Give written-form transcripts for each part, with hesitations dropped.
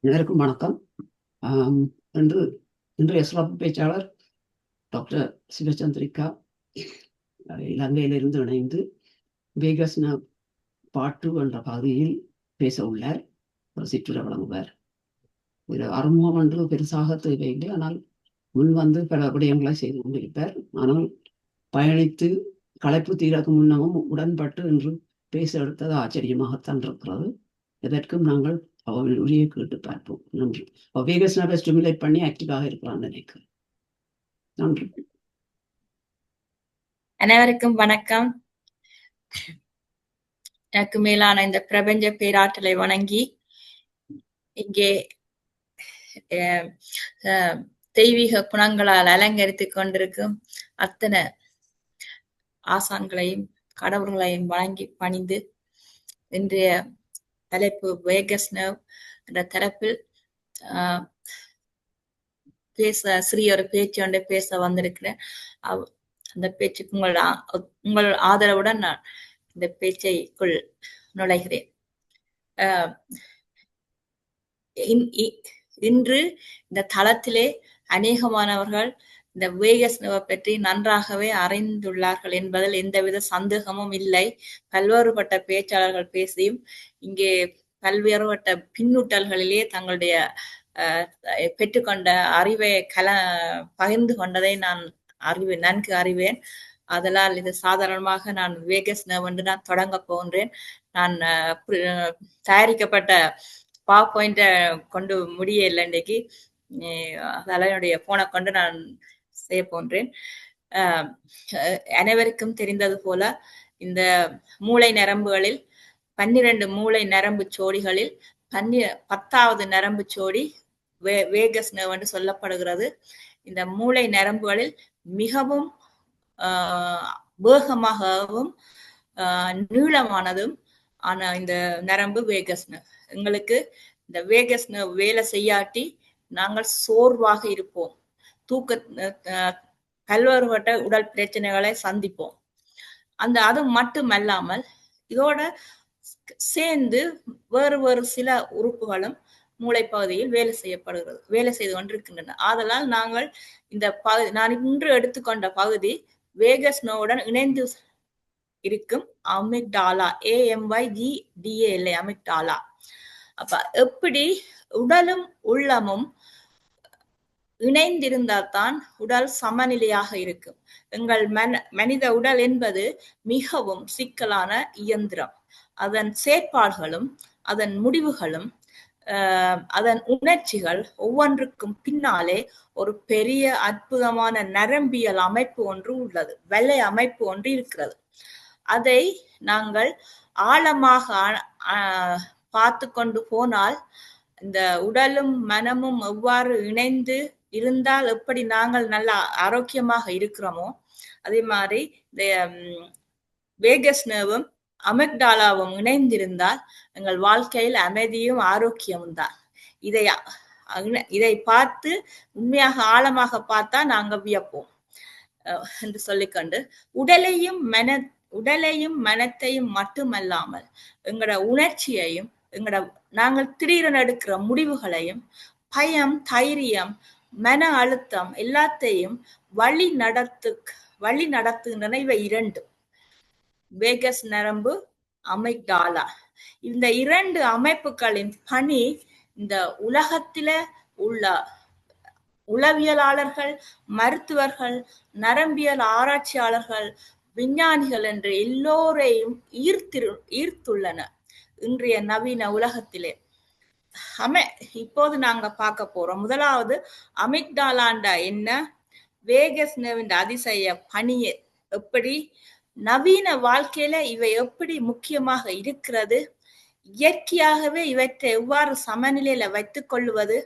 அனைவருக்கும் வணக்கம். ஆம், இன்று இன்றைய சிறப்பு பேச்சாளர் டாக்டர் சிவச்சந்திரிகா இலங்கையிலிருந்து இணைந்து வேகஸ் பாட்டு என்ற பகுதியில் பேச உள்ளார். ஒரு சிற்றுரை வழங்குவார். ஒரு அறிமுகம் என்று பெருசாக தேவையில்லை, ஆனால் முன் வந்து பல விடயங்களை செய்து கொண்டிருப்பார். ஆனால் பயணித்து களைப்பு தீரக்கு முன்னமும் உடன்பட்டு என்று பேச எடுத்தது ஆச்சரியமாகத்தான் இருக்கிறது. எதற்கும் நாங்கள் அவர்கள் உரிய கேட்டு பார்ப்போம். நன்றி. வேகஸ் ஸ்டிமுலேட் பண்ணி ஆக்டிவாக இருக்கிறான்னு நினைக்கிறேன். நன்றி. அனைவருக்கும் வணக்கம். எனக்கு மேலான இந்த பிரபஞ்ச பேராற்றலை வணங்கி இங்கே தெய்வீக குணங்களால் அலங்கரித்துக் கொண்டிருக்கும் அத்தனை ஆசான்களையும் கடவுள்களையும் வணங்கி பணிந்து இன்றைய தலைப்பு வேகஸ் நர்வ் என்ற தலைப்பில் பேச சிறிய ஒரு பேச்சு ஒன்றை பேச வந்திருக்கிறேன். அந்த பேச்சுக்கு உங்கள் ஆதரவுடன் நான் இந்த பேச்சைக்குள் நுழைகிறேன். இன்று இந்த தளத்திலே அநேகமானவர்கள் இந்த வேகஸ் நர்வை பற்றி நன்றாகவே அறிந்துள்ளார்கள் என்பதில் எந்தவித சந்தேகமும் இல்லை. பல்வேறுபட்ட பேச்சாளர்கள் பேசியும் இங்கே பல்வேறுபட்ட பின்னூட்டல்களிலே தங்களுடைய பெற்றுக்கொண்ட அறிவை பகிர்ந்து கொண்டதை நான் நன்கு அறிவேன். அதனால் இது சாதாரணமாக நான் வேகஸ் நர்வ் என்று நான் தொடங்க போகின்றேன். நான் தயாரிக்கப்பட்ட பவர் பாயிண்ட கொண்டு முடிய இல்லை இன்றைக்கு. அதால என்னுடைய போனை கொண்டு நான் செய்ய போன்றேன். அனைவருக்கும் தெரிந்தது போல இந்த மூளை நரம்புகளில் 12 மூளை நரம்பு சோடிகளில் 10வது நரம்பு சோடி வேகஸ் நர்வ் என்று சொல்லப்படுகிறது. இந்த மூளை நரம்புகளில் மிகவும் வேகமாகவும் நீளமானதும் ஆனா இந்த நரம்பு வேகஸ் நர்வ். எங்களுக்கு இந்த வேகஸ் நர்வ் வேலை செய்யாட்டி நாங்கள் சோர்வாக இருப்போம், பல்வேறுபட்ட உடல் பிரச்சனைகளை சந்திப்போம். அது மட்டுமல்லாமல் இதோட சேர்ந்து வேறு சில உறுப்புகளும் மூளை பகுதியில் வேலை செய்து கொண்டிருக்கின்றன. ஆதலால் நாங்கள் இந்த நான் இன்று எடுத்துக்கொண்ட பகுதி வேகஸ் நர்வுடன் இணைந்து இருக்கும் அமிக்டாலா, AMYGDALA, அமிக்டாலா. அப்ப எப்படி உடலும் உள்ளமும் இணைந்திருந்தால்தான் உடல் சமநிலையாக இருக்கும். எங்கள் மனித உடல் என்பது மிகவும் சிக்கலான இயந்திரம். அதன் செயற்பாடுகளும் அதன் முடிவுகளும் அதன் உணர்ச்சிகள் ஒவ்வொன்றுக்கும் பின்னாலே ஒரு பெரிய அற்புதமான நரம்பியல் அமைப்பு ஒன்று உள்ளது, வெள்ளை அமைப்பு ஒன்று இருக்கிறது. அதை நாங்கள் ஆழமாக பார்த்து கொண்டு போனால் இந்த உடலும் மனமும் எவ்வாறு இணைந்து இருந்தால் எப்படி நாங்கள் நல்ல ஆரோக்கியமாக இருக்கிறோமோ அதே மாதிரி இந்த வேகஸ் நர்வும் அமிக்டாலாவும் இணைந்திருந்தால் எங்கள் வாழ்க்கையில் அமைதியும் ஆரோக்கியமும் தான். இதை பார்த்து உண்மையாக ஆழமாக பார்த்தா நாங்க வியப்போம் என்று சொல்லிக்கொண்டு உடலையும் மனத்தையும் மட்டுமல்லாமல் எங்களோட உணர்ச்சியையும் நாங்கள் திடீரென எடுக்கிற முடிவுகளையும் பயம், தைரியம், மன அழுத்தம் எல்லாத்தையும் வழி நடத்துகின்றன இவை இரண்டும், வேகஸ் நரம்பு, அமிக்டாலா. இந்த இரண்டு அமைப்புகளின் பணி இந்த உலகத்தில உள்ள உளவியலாளர்கள், மருத்துவர்கள், நரம்பியல் ஆராய்ச்சியாளர்கள், விஞ்ஞானிகள் என்று எல்லோரையும் ஈர்த்துள்ளன இன்றைய நவீன உலகத்திலே. இப்போது நாங்க பார்க்க போறோம். முதலாவது அமிக்டாலாண்டா என்ன, வேகஸ் நர்வின் அதிசய பணியை எப்படி, நவீன வாழ்க்கையில இவை எப்படி முக்கியமாக இருக்கிறது, இயற்கையாகவே இவற்றை எவ்வாறு சமநிலையில வைத்துக் கொள்வது,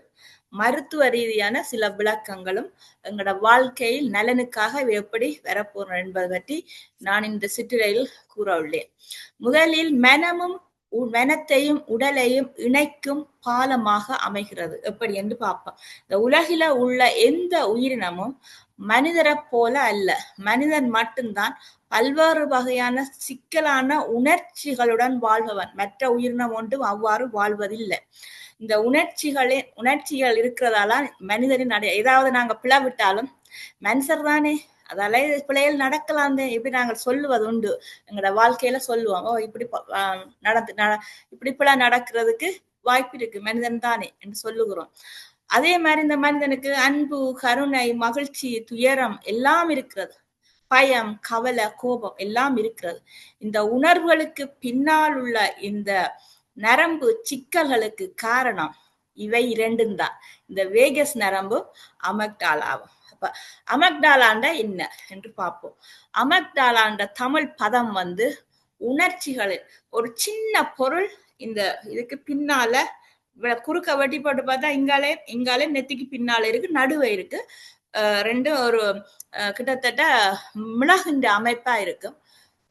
மருத்துவ ரீதியான சில விளக்கங்களும் எங்களோட வாழ்க்கையில் நலனுக்காக இவை எப்படி வரப்போறோம் என்பது பற்றி நான் இந்த சிற்றுரையில் கூற உள்ளேன். முதலில் மனமும் மனத்தையும் உடலையும் இணைக்கும் பாலமாக அமைகிறது. எப்படி என்று பார்ப்போம். இந்த உலகில உள்ள எந்த உயிரினமும் மனிதரை போல அல்ல. மனிதன் மட்டும்தான் பல்வேறு வகையான சிக்கலான உணர்ச்சிகளுடன் வாழ்பவன். மற்ற உயிரினம் ஒன்றும் அவ்வாறு வாழ்வதில்லை. இந்த உணர்ச்சிகள் இருக்கிறதால மனிதனின் ஏதாவது நாங்க பிளவிட்டாலும் மனுஷர் தானே, அதால பிள்ளைகள் நடக்கலாம். இப்படி நாங்கள் சொல்லுவது உண்டு, எங்களோட வாழ்க்கையில சொல்லுவோம். இப்படி இப்படி பிள்ளை நடக்கிறதுக்கு வாய்ப்பு இருக்கு, மனிதன் தானே என்று சொல்லுகிறோம். அதே மாதிரி இந்த மனிதனுக்கு அன்பு, கருணை, மகிழ்ச்சி, துயரம் எல்லாம் இருக்கிறது. பயம், கவலை, கோபம் எல்லாம் இருக்கிறது. இந்த உணர்வுகளுக்கு பின்னால் உள்ள இந்த நரம்பு சிக்கல்களுக்கு காரணம் இவை இரண்டும் தான். இந்த வேகஸ் நரம்பு, அமக்டாலாவும். அப்ப அமக்டாலாண்ட என்ன என்று பார்ப்போம். அமக்டாலாண்ட தமிழ் பதம் உணர்ச்சிகளில் ஒரு சின்ன பொருள். இந்த இதுக்கு பின்னால குறுக்க வெட்டி போட்டு பார்த்தா இங்காலே நெத்திக்கு பின்னால இருக்கு, நடுவே இருக்கு. ரெண்டும் ஒரு கிட்டத்தட்ட மிளகுண்ட அமைப்பா இருக்கு.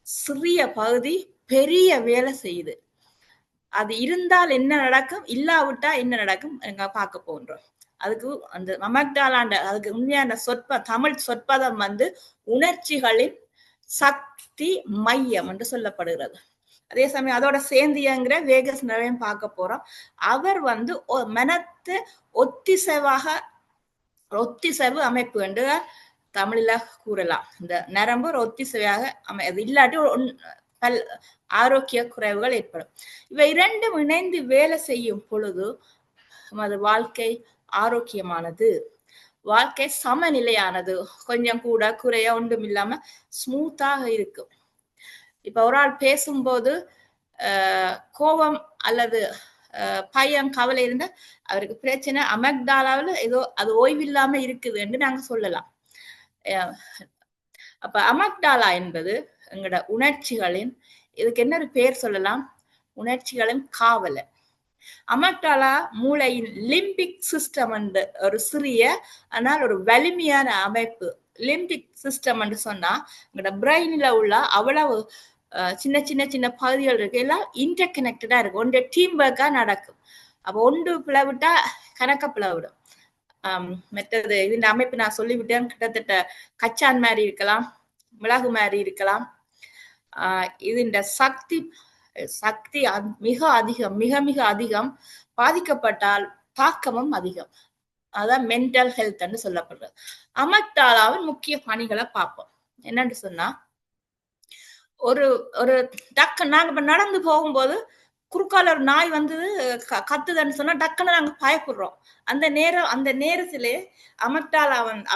சிறிய பகுதி பெரிய வேலை செய்யுது. அது இருந்தால் என்ன நடக்கும், இல்லாவிட்டா என்ன நடக்கும் எங்க பார்க்க போன்றோம். அதுக்கு அந்த அமக்டாலாண்ட அதுக்கு உண்மையான தமிழ் சொற்பதம் உணர்ச்சிகளின் சக்தி மையம் என்று சொல்லப்படுகிறது. அதே சமயம் அதோட சேர்ந்தியங்கிற வேகஸ் நிறைய பார்க்க போறோம். அவர் மனத்தை ஒத்திசைவு அமைப்பு என்று தமிழில கூறலாம். இந்த நரம்பு ஒரு ஒத்திசைவாக இல்லாட்டி ஆரோக்கிய குறைவுகள் ஏற்படும். இவை இரண்டும் இணைந்து வேலை செய்யும் பொழுது நமது வாழ்க்கை ஆரோக்கியமானது, வாழ்க்கை சமநிலையானது, கொஞ்சம் கூட குறைய ஒன்றும் இல்லாம ஸ்மூத்தாக இருக்கும். இப்ப ஒரு ஆள் பேசும்போது கோபம் அல்லது பயம், கவலை இருந்தா அவருக்கு பிரச்சனை அமக்டாலாவில் ஏதோ அது ஓய்வில்லாம இருக்குது என்று நாங்க சொல்லலாம். அப்ப அமக்டாலா என்பது எங்களோட உணர்ச்சிகளின், இதுக்கு என்ன ஒரு பேர் சொல்லலாம், உணர்ச்சிகளின் காவலை. அமக்டாலா மூளையின் லிம்பிக் சிஸ்டம் என்று ஒரு சிறிய ஆனால் ஒரு வலிமையான அமைப்பு. லிம்பிக் சிஸ்டம் என்று சொன்னா எங்களோட பிரெயின்ல உள்ள அவ்வளவு சின்ன சின்ன சின்ன பகுதிகள் இருக்கு, எல்லாம் இன்டர் கனெக்டடா இருக்கு. ஒன்று டீம் ஒர்க்கா நடக்கும். அப்போ ஒன்று பிளவிட்டா கணக்க பிளவிடும். மற்றது இந்த அமைப்பு நான் சொல்லிவிட்டேன். கிட்டத்தட்ட கச்சான் மாதிரி இருக்கலாம், மிளகு மாதிரி இருக்கலாம். இது இந்த சக்தி மிக அதிகம், மிக மிக அதிகம். பாதிக்கப்பட்டால் தாக்கமும் அதிகம். அதான் மென்டல் ஹெல்த் சொல்லப்படுறது. அமக்டாலாவின் முக்கிய பணிகளை பார்ப்போம். என்னன்னு சொன்னா, ஒரு நாங்க நடந்து போகும்போது குறுக்கால ஒரு நாய் கத்துதுன்னு சொன்னா டக்குன்னு நாங்க பயப்படுறோம். அந்த நேரத்திலே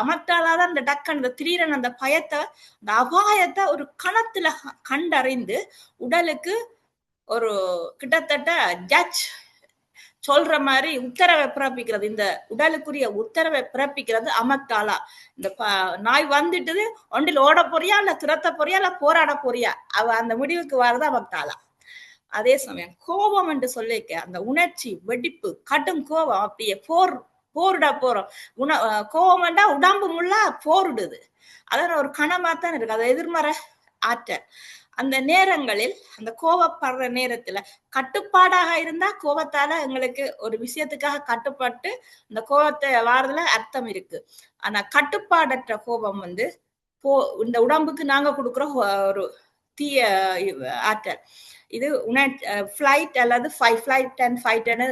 அமக்டாலாதான் அந்த டக்குன்னு திடீரென அந்த பயத்தை, அந்த அபாயத்தை ஒரு கணத்துல கண்டறிந்து உடலுக்கு ஒரு கிட்டத்தட்ட ஜட்ஜ் சொல்ற மாதிரி உத்தரவை பிறப்பிக்கிறது. இந்த உடலுக்குரிய உத்தரவை பிறப்பிக்கிறது அமக்டாலா. இந்த நாய் வந்துட்டுது, ஒன்றில் ஓட போறியா இல்ல துரத்த போறியா இல்ல போராட போறியா, அந்த முடிவுக்கு வர்றது அமக்டாலா. அதே சமயம் கோபம் என்று சொல்லிக்க அந்த உணர்ச்சி வெடிப்பு, கடும் கோபம், அப்படியே போரிட போறோம். கோபம் என்றா உடம்பு முள்ளா போரிடுது. அதான் ஒரு கணமாத்தான் இருக்கு, அது எதிர்மறை ஆற்றல். அந்த நேரங்களில், அந்த கோபப்படுற நேரத்துல கட்டுப்பாடாக இருந்தா கோபத்தால எங்களுக்கு ஒரு விஷயத்துக்காக கட்டுப்பட்டு இந்த கோபத்தை வாரதுல அர்த்தம் இருக்கு. ஆனா கட்டுப்பாடற்ற கோபம் இந்த உடம்புக்கு நாங்க கொடுக்குற ஒரு தீய ஆற்றல். இது ஃபிளைட் அல்லது ஃபிளைட் அண்ட் ஃபைட்னு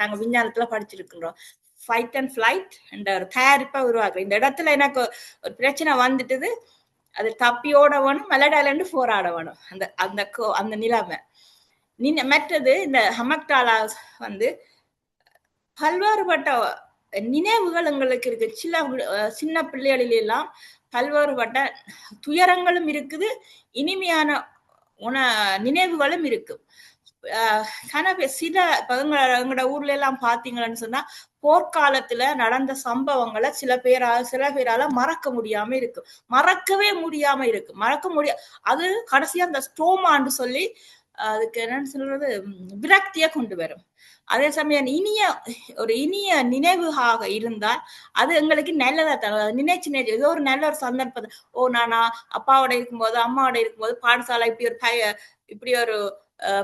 நாங்க விஞ்ஞானத்துல படிச்சிருக்கிறோம். ஃபைட் அண்ட் ஃபிளைட் என்ற ஒரு தயாரிப்பை உருவாக்குறோம். இந்த இடத்துல எனக்கு ஒரு பிரச்சனை வந்துட்டுது, அது தப்பியோட வேணும், மெலடாலன்னு போராட வேணும். அந்த நிலைமை. மற்றது இந்த அமக்டாலா பல்வேறுபட்ட நினைவுகள் எங்களுக்கு இருக்கு. சின்ன பிள்ளைகளில் எல்லாம் பல்வேறுபட்ட துயரங்களும் இருக்குது, இனிமையான நினைவுகளும் இருக்கு. சில எங்களோட ஊர்ல எல்லாம் பாத்தீங்கன்னு சொன்னா போர்க்காலத்துல நடந்த சம்பவங்களை சில பேரால மறக்க முடியாம இருக்கு, மறக்கவே முடியாம இருக்கு. அது கடைசியா அந்த ஸ்ட்ரோமான்னு சொல்லி அதுக்கு என்னன்னு சொல்றது, விரக்திய கொண்டு வரும். அதே சமயம் இனிய நினைவுகாக இருந்தால் அது எங்களுக்கு நல்லதா தரும். நினைச்சு ஏதோ ஒரு நல்ல ஒரு சந்தர்ப்பத்தை, நானா அப்பாவோட இருக்கும்போது அம்மாவோட இருக்கும்போது பாடசாலை இப்படி ஒரு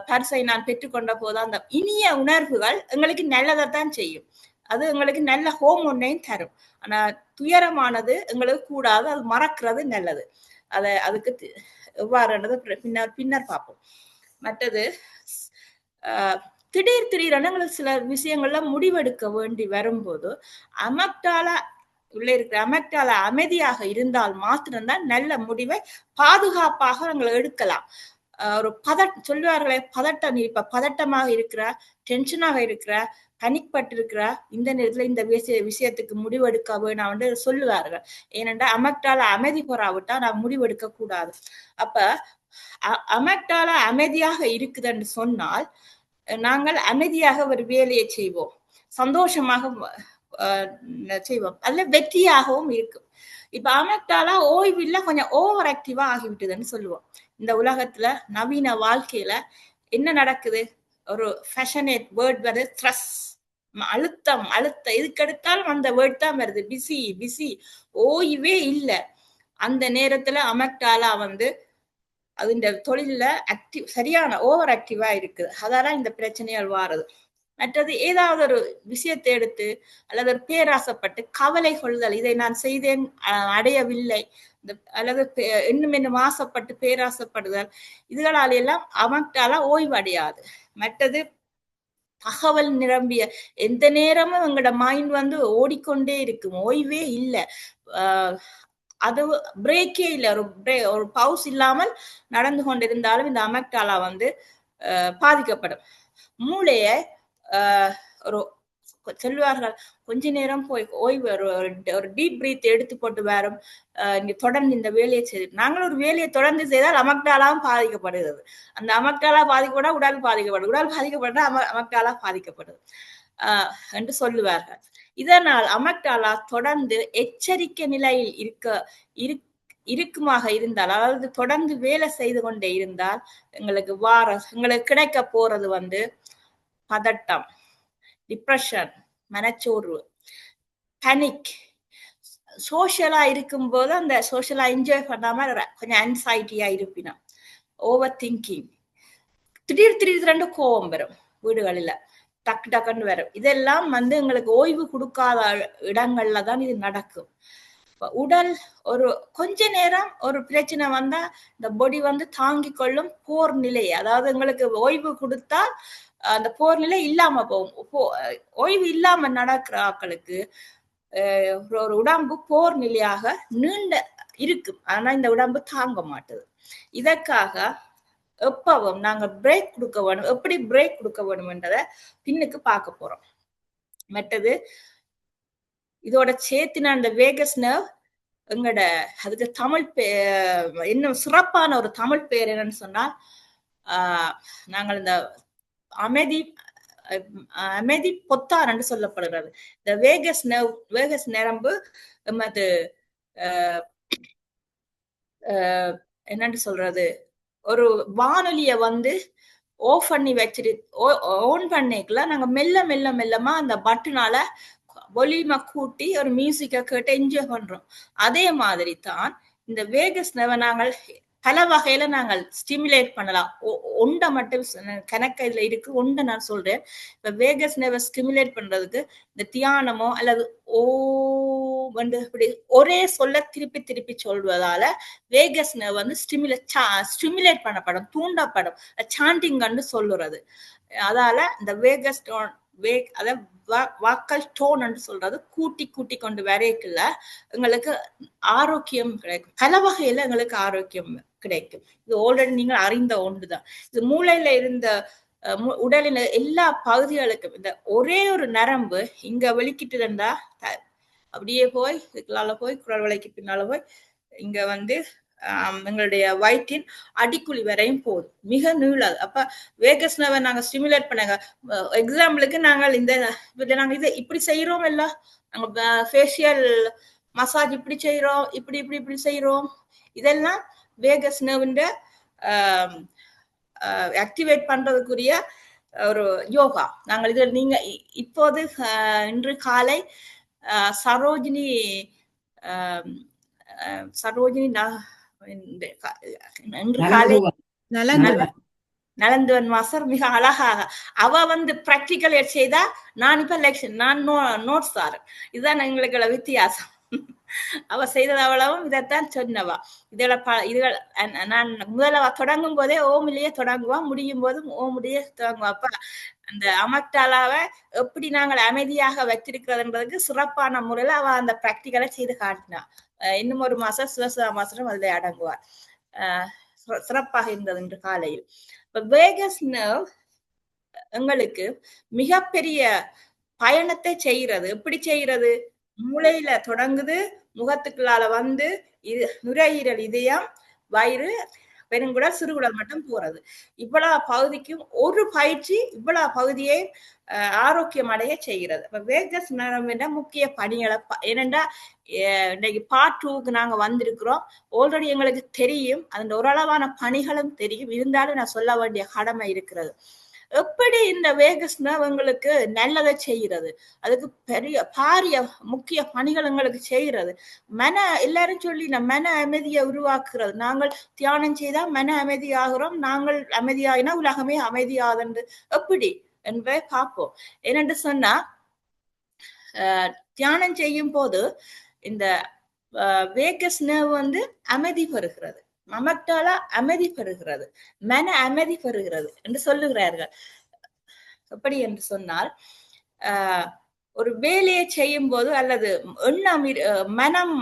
பரிசை நான் பெற்றுக்கொண்ட போது அந்த இனிய உணர்வுகள் எங்களுக்கு நல்லதைத்தான் செய்யும். அது எங்களுக்கு நல்ல ஹோமோனையும் தரும். ஆனா துயரமானது எங்களுக்கு கூடாது, அது மறக்கிறது நல்லது. அதுக்கு எவ்வாறுன்றது பின்னர் பார்ப்போம். மற்றது திடீரென எங்களுக்கு சில விஷயங்கள்ல முடிவெடுக்க வேண்டி வரும்போது உள்ளே இருக்கிற அமெக்டால அமைதியாக இருந்தால் மாத்திரம்தான் நல்ல முடிவை பாதுகாப்பாக நாங்கள் எடுக்கலாம். ஒரு சொல்லுவார்களே பதட்டம், நீ இப்ப பதட்டமாக இருக்கிற, டென்ஷனாக இருக்கிற, பனிக் பட்டு இருக்கிற, இந்த நேரத்துல இந்த விஷயத்துக்கு முடிவெடுக்க வேணாம் என்று சொல்லுவார்கள். ஏனென்றால் அமெக்டால அமைதி பெறாவிட்டா நான் முடிவெடுக்க கூடாது. அப்ப அமெக்டால அமைதியாக இருக்குதுன்னு சொன்னால் நாங்கள் அமைதியாக ஒரு வேலையை செய்வோம், சந்தோஷமாக செய்வோம், அதுல வெற்றியாகவும் இருக்கும். இப்ப அமெக்டாலா ஓய்வில்லை, கொஞ்சம் ஓவர் ஆக்டிவா ஆகிவிட்டதுன்னு சொல்லுவோம். இந்த உலகத்துல நவீன வாழ்க்கையில என்ன நடக்குது? ஒரு ஃபேஷனேட் வேர்ட் வருது, ஸ்ட்ரெஸ், அழுத்தம், இதுக்கு எடுத்தாலும் அந்த வேர்ட் தான் வருது, பிஸி பிஸி, ஓய்வே இல்லை. அந்த நேரத்துல அமெக்டாலா அது இந்த தொழில சரியான ஓவர் ஆக்டிவா இருக்குது. அதால இந்த பிரச்சனைகள் வாருது. மற்றது ஏதாவது ஒரு விஷயத்தை எடுத்து அல்லது ஒரு பேராசைப்பட்டு கவலை கொள்ளுதல், இதை நான் செய்தேன் அடையவில்லை, அல்லது இன்னும் ஆசைப்பட்டு பேராசைப்படுதல், இதுகளால் எல்லாம் அமெக்டாலா ஓய்வு அடையாது. மற்றது தகவல் நிரம்பிய எந்த நேரமும் எங்களோட மைண்ட் ஓடிக்கொண்டே இருக்கும், ஓய்வே இல்லை, அது பிரேக்கே இல்லை, ஒரு பவுஸ் இல்லாமல் நடந்து கொண்டிருந்தாலும் இந்த அமெக்டாலா பாதிக்கப்படும். மூளைய ஒரு சொல்லுவார்கள், கொஞ்ச நேரம் போய் ஓய்வு, ஒரு டீப் பிரீத் எடுத்து போட்டு வரும், இங்க தொடர்ந்து இந்த வேலையை செய்து, நாங்கள் ஒரு வேலையை தொடர்ந்து செய்தால் அமெக்டாலாவும் பாதிக்கப்படுகிறது. அந்த அமெக்டாலா பாதிக்கப்பட உடல் பாதிக்கப்படுது, உடல் பாதிக்கப்பட்ட அமெக்டாலா பாதிக்கப்படுது என்று சொல்லுவார்கள். இதனால் அமெக்டாலா தொடர்ந்து எச்சரிக்கை நிலையில் இருக்குமாக இருந்தால், அதாவது தொடர்ந்து வேலை செய்து கொண்டே இருந்தால் எங்களுக்கு கிடைக்க போறது பதட்டம், டிப்ரெஷன், மனச்சோர்வு, பனிக். சோசியலா இருக்கும் போது அந்த சோசியலா என்ஜாய் பண்ணாம கொஞ்சம் ஆன்சைட்டியா இருப்பினா, ஓவர் திங்கிங், திடீர் கோபம் வரும், வீடுகளில டக்கு டக்குன்னு வரும். இதெல்லாம் எங்களுக்கு ஓய்வு கொடுக்காத இடங்கள்ல தான் இது நடக்கும். உடல் ஒரு கொஞ்ச நேரம் ஒரு பிரச்சனை வந்தா இந்த பொடி தாங்கி கொள்ளும் போர் நிலை. அதாவது எங்களுக்கு ஓய்வு கொடுத்தா அந்த போர் நிலை இல்லாம போகும். ஓய்வு இல்லாம நடக்கிற ஆட்களுக்கு ஒரு உடம்பு போர் நிலையாக நீண்ட இருக்கும், ஆனா இந்த உடம்பு தாங்க மாட்டுது. இதற்காக எப்பவும் நாங்க பிரேக் கொடுக்க வேணும். எப்படி பிரேக் கொடுக்க வேணும்ன்றத பின்னுக்கு பார்க்க போறோம். மற்றது இதோட சேர்த்து நான் இந்த வேகஸ் நர்வ் எங்கட அதுக்கு தமிழ் இன்னும் சிறப்பான ஒரு தமிழ் பேர் என்னன்னு சொன்னா, நாங்கள் இந்த அமைதி பொத்தார் என்று சொல்லப்படுகிறது. இந்த வேகஸ் நரம்பு எமது என்னன்னு சொல்றது, ஒரு வானொலிய ஆஃப் பண்ணி வச்சிட்டு ஆன் பண்ணிக்கல, நாங்க மெல்லமா அந்த பட்டனால வால்யூமை கூட்டி ஒரு மியூசிக்கை கேட்டு என்ஜாய் பண்றோம். அதே மாதிரி தான் இந்த வேகஸ் நர்வை நாங்கள் பல வகையில நாங்கள் ஸ்டிமுலேட் பண்ணலாம். ஒன்றை மட்டும் கணக்கு இதுல இருக்கு, ஒன்றை நான் சொல்றேன். இப்ப வேகஸ் நர்வை ஸ்டிமுலேட் பண்றதுக்கு இந்த தியானமோ அல்லது இப்படி ஒரே சொல்ல திருப்பி திருப்பி சொல்வதால வேகஸ் நர்வ் ஸ்டிமுலேட் பண்ணப்படும், தூண்டப்படும், சாண்டிங் சொல்லுறது. அதால இந்த வேகஸ் வாக்கல் டோன் என்று சொல்றது கூட்டி கூட்டி கொண்டு வரைக்குள்ள எங்களுக்கு ஆரோக்கியம் கிடைக்கும். பல வகையில எங்களுக்கு ஆரோக்கியம் கிடைக்கும். இது ஆல்ரெடி நீங்கள் அறிந்த ஒன்றுதான். இது மூளையில இருந்த உடலின் எல்லா பகுதிகளுக்கும் இந்த ஒரே ஒரு நரம்பு இங்க வெளிக்கிட்டு இருந்தா அப்படியே போய் இதுக்குள்ளால போய் குரல் வளைக்கு பின்னால போய் இங்க எங்களுடைய வயிற்றின் அடிக்குழி வரையும் போகுது, மிக நீளாது. அப்ப வேகஸ் நர்வை நாங்க ஸ்டிமுலேட் பண்ணுங்க. எக்ஸாம்பிளுக்கு நாங்கள் நாங்க இது இப்படி செய்யறோம், இல்ல நாங்க ஃபேஷியல் மசாஜ் இப்படி செய்யறோம், இப்படி செய்யறோம். இதெல்லாம் வேகஸ் நர்வுன்ற ஆக்டிவேட் பண்றதுக்குரிய ஒரு யோகா. நாங்கள் இது நீங்க இப்போது இன்று காலை சரோஜினி இன்று காலை நலந்துவன் மாஸ்டர் மிக அழகாக அவ வந்து பிராக்டிக்கல் செய்தா, நான் இப்ப லெக்ஷன் நான் நோட்ஸ் தாரேன். இதுதான் எங்களுக்கு வித்தியாசம். அவ செய்தது அவ்வளவும் இதைத்தான் சொன்னவா. இதுகள் நான் முதல்ல தொடங்கும் போதே ஓமிலேயே தொடங்குவா, முடியும் போதும் ஓமுடைய தொடங்குவா. அப்ப அந்த அமக்டாலாவை எப்படி நாங்கள் அமைதியாக வச்சிருக்கிறதுன்றதுக்கு சிறப்பான முறையில அவ அந்த பிராக்டிக்கலை செய்து காட்டினா. இன்னும் ஒரு மாசம் சிவசிவா மாஸ்டரும் அதில் அடங்குவார். சிறப்பாக இருந்தது இன்று காலையில். இப்ப வேகஸ் நர்வ் எங்களுக்கு மிகப்பெரிய பயணத்தை செய்கிறது. எப்படி செய்கிறது? மூளையில தொடங்குது, முகத்துக்குள்ளால வந்து நுரையீரல், இதயம், வயிறு, பெருங்குடல், சிறுகுடல் மட்டும் போறது. இவ்வளவு பகுதிக்கும் ஒரு பயிற்சி இவ்வளவு பகுதியை ஆரோக்கியம் அடைய செய்கிறது. இப்ப வேகஸ் நரம்பின் முக்கிய பணிகளை ஏனென்றா இன்னைக்கு பார்ட் 2க்கு நாங்க வந்திருக்கிறோம். ஆல்ரெடி எங்களுக்கு தெரியும், அந்த ஓரளவான பணிகளும் தெரியும். இருந்தாலும் நான் சொல்ல வேண்டிய கடமை இருக்கிறது. எப்படி இந்த வேகஸ் நர்வ் எங்களுக்கு நல்லதை செய்கிறது, அதுக்கு பாரிய முக்கிய பணிகள் எங்களுக்கு செய்கிறது. எல்லாரும் சொல்லி மன அமைதியை உருவாக்குறது. நாங்கள் தியானம் செய்தா மன அமைதி ஆகிறோம், நாங்கள் அமைதியாகினா உலகமே அமைதியாதென்று எப்படி என்பதை பார்ப்போம். என்னென்று சொன்னா, தியானம் செய்யும் போது இந்த வேகஸ் நர்வ் வந்து அமைதி பெறுகிறது, மமக்டாலா அமைதி பெறுகிறது, மன அமைதி பெறுகிறது என்று சொல்லுகிறார்கள். எப்படி என்று சொன்னால், ஒரு வேலையை செய்யும் போது அல்லது எண்ணம் மனம்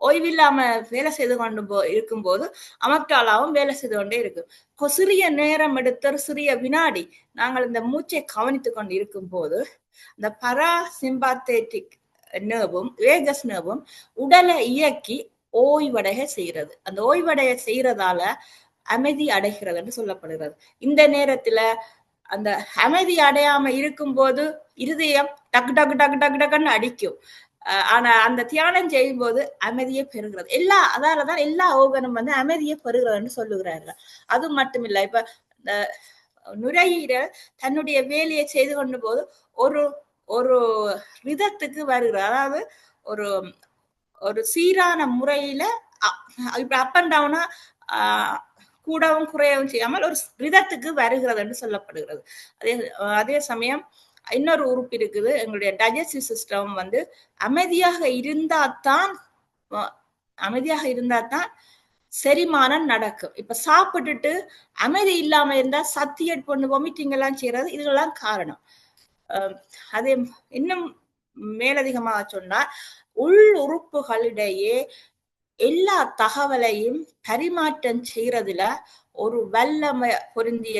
ஓய்வில்லாம வேலை செய்து கொண்டு இருக்கும்போது அமக்டாலாவும் வேலை செய்து கொண்டே இருக்கும். சிறிய நேரம் எடுத்த ஒரு சிறிய வினாடி நாங்கள் இந்த மூச்சை கவனித்துக் கொண்டு இருக்கும் போது இந்த பராசிம்பாத்தேட்டிக் நர்வும் வேகஸ் நர்வும் உடலை இயக்கி ஓய்வடைய செய்கிறது. அந்த ஓய்வடைய செய்யறதால அமைதி அடைகிறது என்று சொல்லப்படுகிறது. இந்த நேரத்துல அந்த அமைதி அடையாம இருக்கும் போது இருதயம் டக்கு டக்கு டக்கு டக்கு டக்குன்னு அடிக்கும். ஆனா அந்த தியானம் செய்யும் போது அமைதியை பெறுகிறது. அதாலதான் எல்லா ஓகனும் வந்து அமைதியை பெறுகிறதுன்னு சொல்லுகிறார்கள். அது மட்டும் இல்ல, இப்ப இந்த நுரையீரல் தன்னுடைய வேலையை செய்து கொண்ட போது ஒரு ஒரு ரிதத்துக்கு வருகிறது. அதாவது ஒரு ஒரு சீரான முறையில இப்ப அப் அண்ட் டவுனா கூடவும் குறையவும் செய்யாமல் ஒரு ரிதத்துக்கு வருகிறது என்று சொல்லப்படுகிறது. அதே சமயம் இன்னொரு உறுப்பு இருக்குது, எங்களுடைய டைஜஸ்டிவ் சிஸ்டம் வந்து அமைதியாக இருந்தாதான் செரிமானம் நடக்கும். இப்ப சாப்பிட்டுட்டு அமைதி இல்லாம இருந்தா சத்தியட் பொண்ணு வாமிட்டிங் எல்லாம் செய்யறது, இதெல்லாம் காரணம். அதே இன்னும் மேலதிகமாக சொன்னா, உள் உறுப்புகளிடையே எல்லா தகவலையும் பரிமாற்றம் செய்யறதுல ஒரு வல்லமை பொருந்திய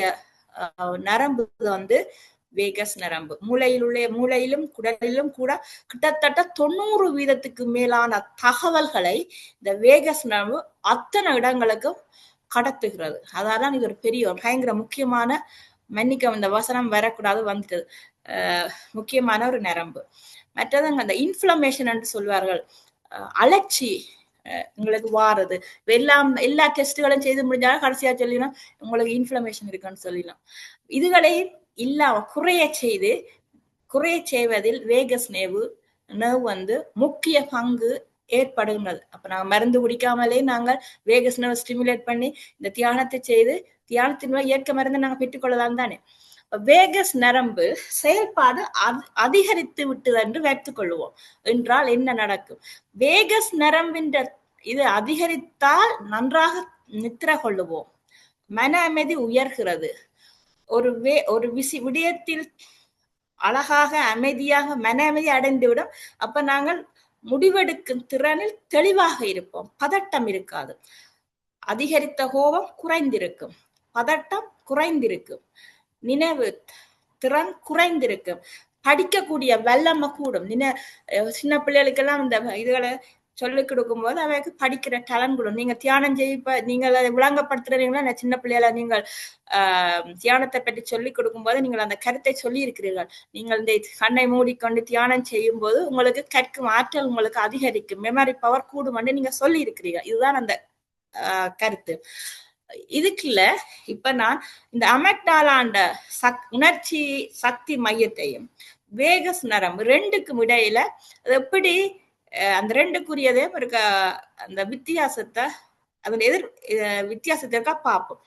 நரம்பு வந்து வேகஸ் நரம்பு. மூளையிலும் குடலிலும் கூட கிட்டத்தட்ட 90% மேலான தகவல்களை இந்த வேகஸ் நரம்பு அத்தனை இடங்களுக்கும் கடத்துகிறது. அதான் இது ஒரு பெரிய பயங்கர முக்கியமான, மன்னிக்க இந்த வசனம் வரக்கூடாது வந்துட்டது, முக்கியமான ஒரு நரம்பு. மற்றதுங்க அந்த இன்ஃப்ளமேஷன் என்று சொல்வார்கள், அலர்ச்சி உங்களுக்கு வாரது. எல்லா டெஸ்ட்டுகளும் செய்து முடிஞ்சாலும் கடைசியா சொல்லிடலாம் உங்களுக்கு இன்ஃப்ளமேஷன் இருக்குன்னு சொல்லிடலாம். இதுகளை இல்லாம குறைய செய்வதில் வேகஸ் நர்வ் வந்து முக்கிய பங்கு ஏற்படுகிறது. அப்ப நாங்க மருந்து குடிக்காமலே நாங்கள் வேகஸ் நர்வ் ஸ்டிமுலேட் பண்ணி இந்த தியானத்தை செய்து தியானத்தின் இயற்கை மருந்து நாங்க பெற்றுக்கொள்ளலாம் தானே. வேகஸ் நரம்பு செயல்பாடு அதிகரித்து விட்டது என்று வைத்துக் கொள்வோம் என்றால் என்ன நடக்கும்? வேகஸ் நரம்பின் இது அதிகரித்தால் நன்றாக நித்திர கொள்ளுவோம், மன அமைதி உயர்கிறது. ஒரு விடயத்தில் அழகாக அமைதியாக மன அமைதி அடைந்துவிடும். அப்ப நாங்கள் முடிவெடுக்கும் திறனில் தெளிவாக இருப்போம், பதட்டம் இருக்காது. அதிகரித்த கோபம் குறைந்திருக்கும், பதட்டம் குறைந்திருக்கும், நினைவு திறன் குறைந்திருக்கும், படிக்கக்கூடிய வல்லமை கூடும். சின்ன பிள்ளைகளுக்கெல்லாம் இந்த இதுகளை சொல்லிக் கொடுக்கும் போது அவைக்கு படிக்கிற டேலண்ட் கூடும். நீங்க தியானம் செய்ய நீங்கள் அதை விளங்கப்படுத்துறீங்களா? சின்ன பிள்ளைகளை நீங்கள் தியானத்தை பற்றி சொல்லிக் கொடுக்கும் போது நீங்கள் அந்த கருத்தை சொல்லி இருக்கிறீர்கள். நீங்கள் இந்த கண்ணை மூடிக்கொண்டு தியானம் செய்யும் போது உங்களுக்கு கற்கும் ஆற்றல் உங்களுக்கு அதிகரிக்கும், மெமரி பவர் கூடும் என்று நீங்க சொல்லி இருக்கிறீர்கள். இதுதான் அந்த கருத்து. இதுக்குள்ள இப்ப நான் இந்த அமக்டாலாண்ட உணர்ச்சி சக்தி மையத்தையும் வேகஸ் நரம்பு ரெண்டுக்கும் இடையில எப்படி அந்த ரெண்டுக்குரியதே இருக்க அந்த வித்தியாசத்தை அதன் எதிர் வித்தியாசத்திற்காக பார்ப்போம்.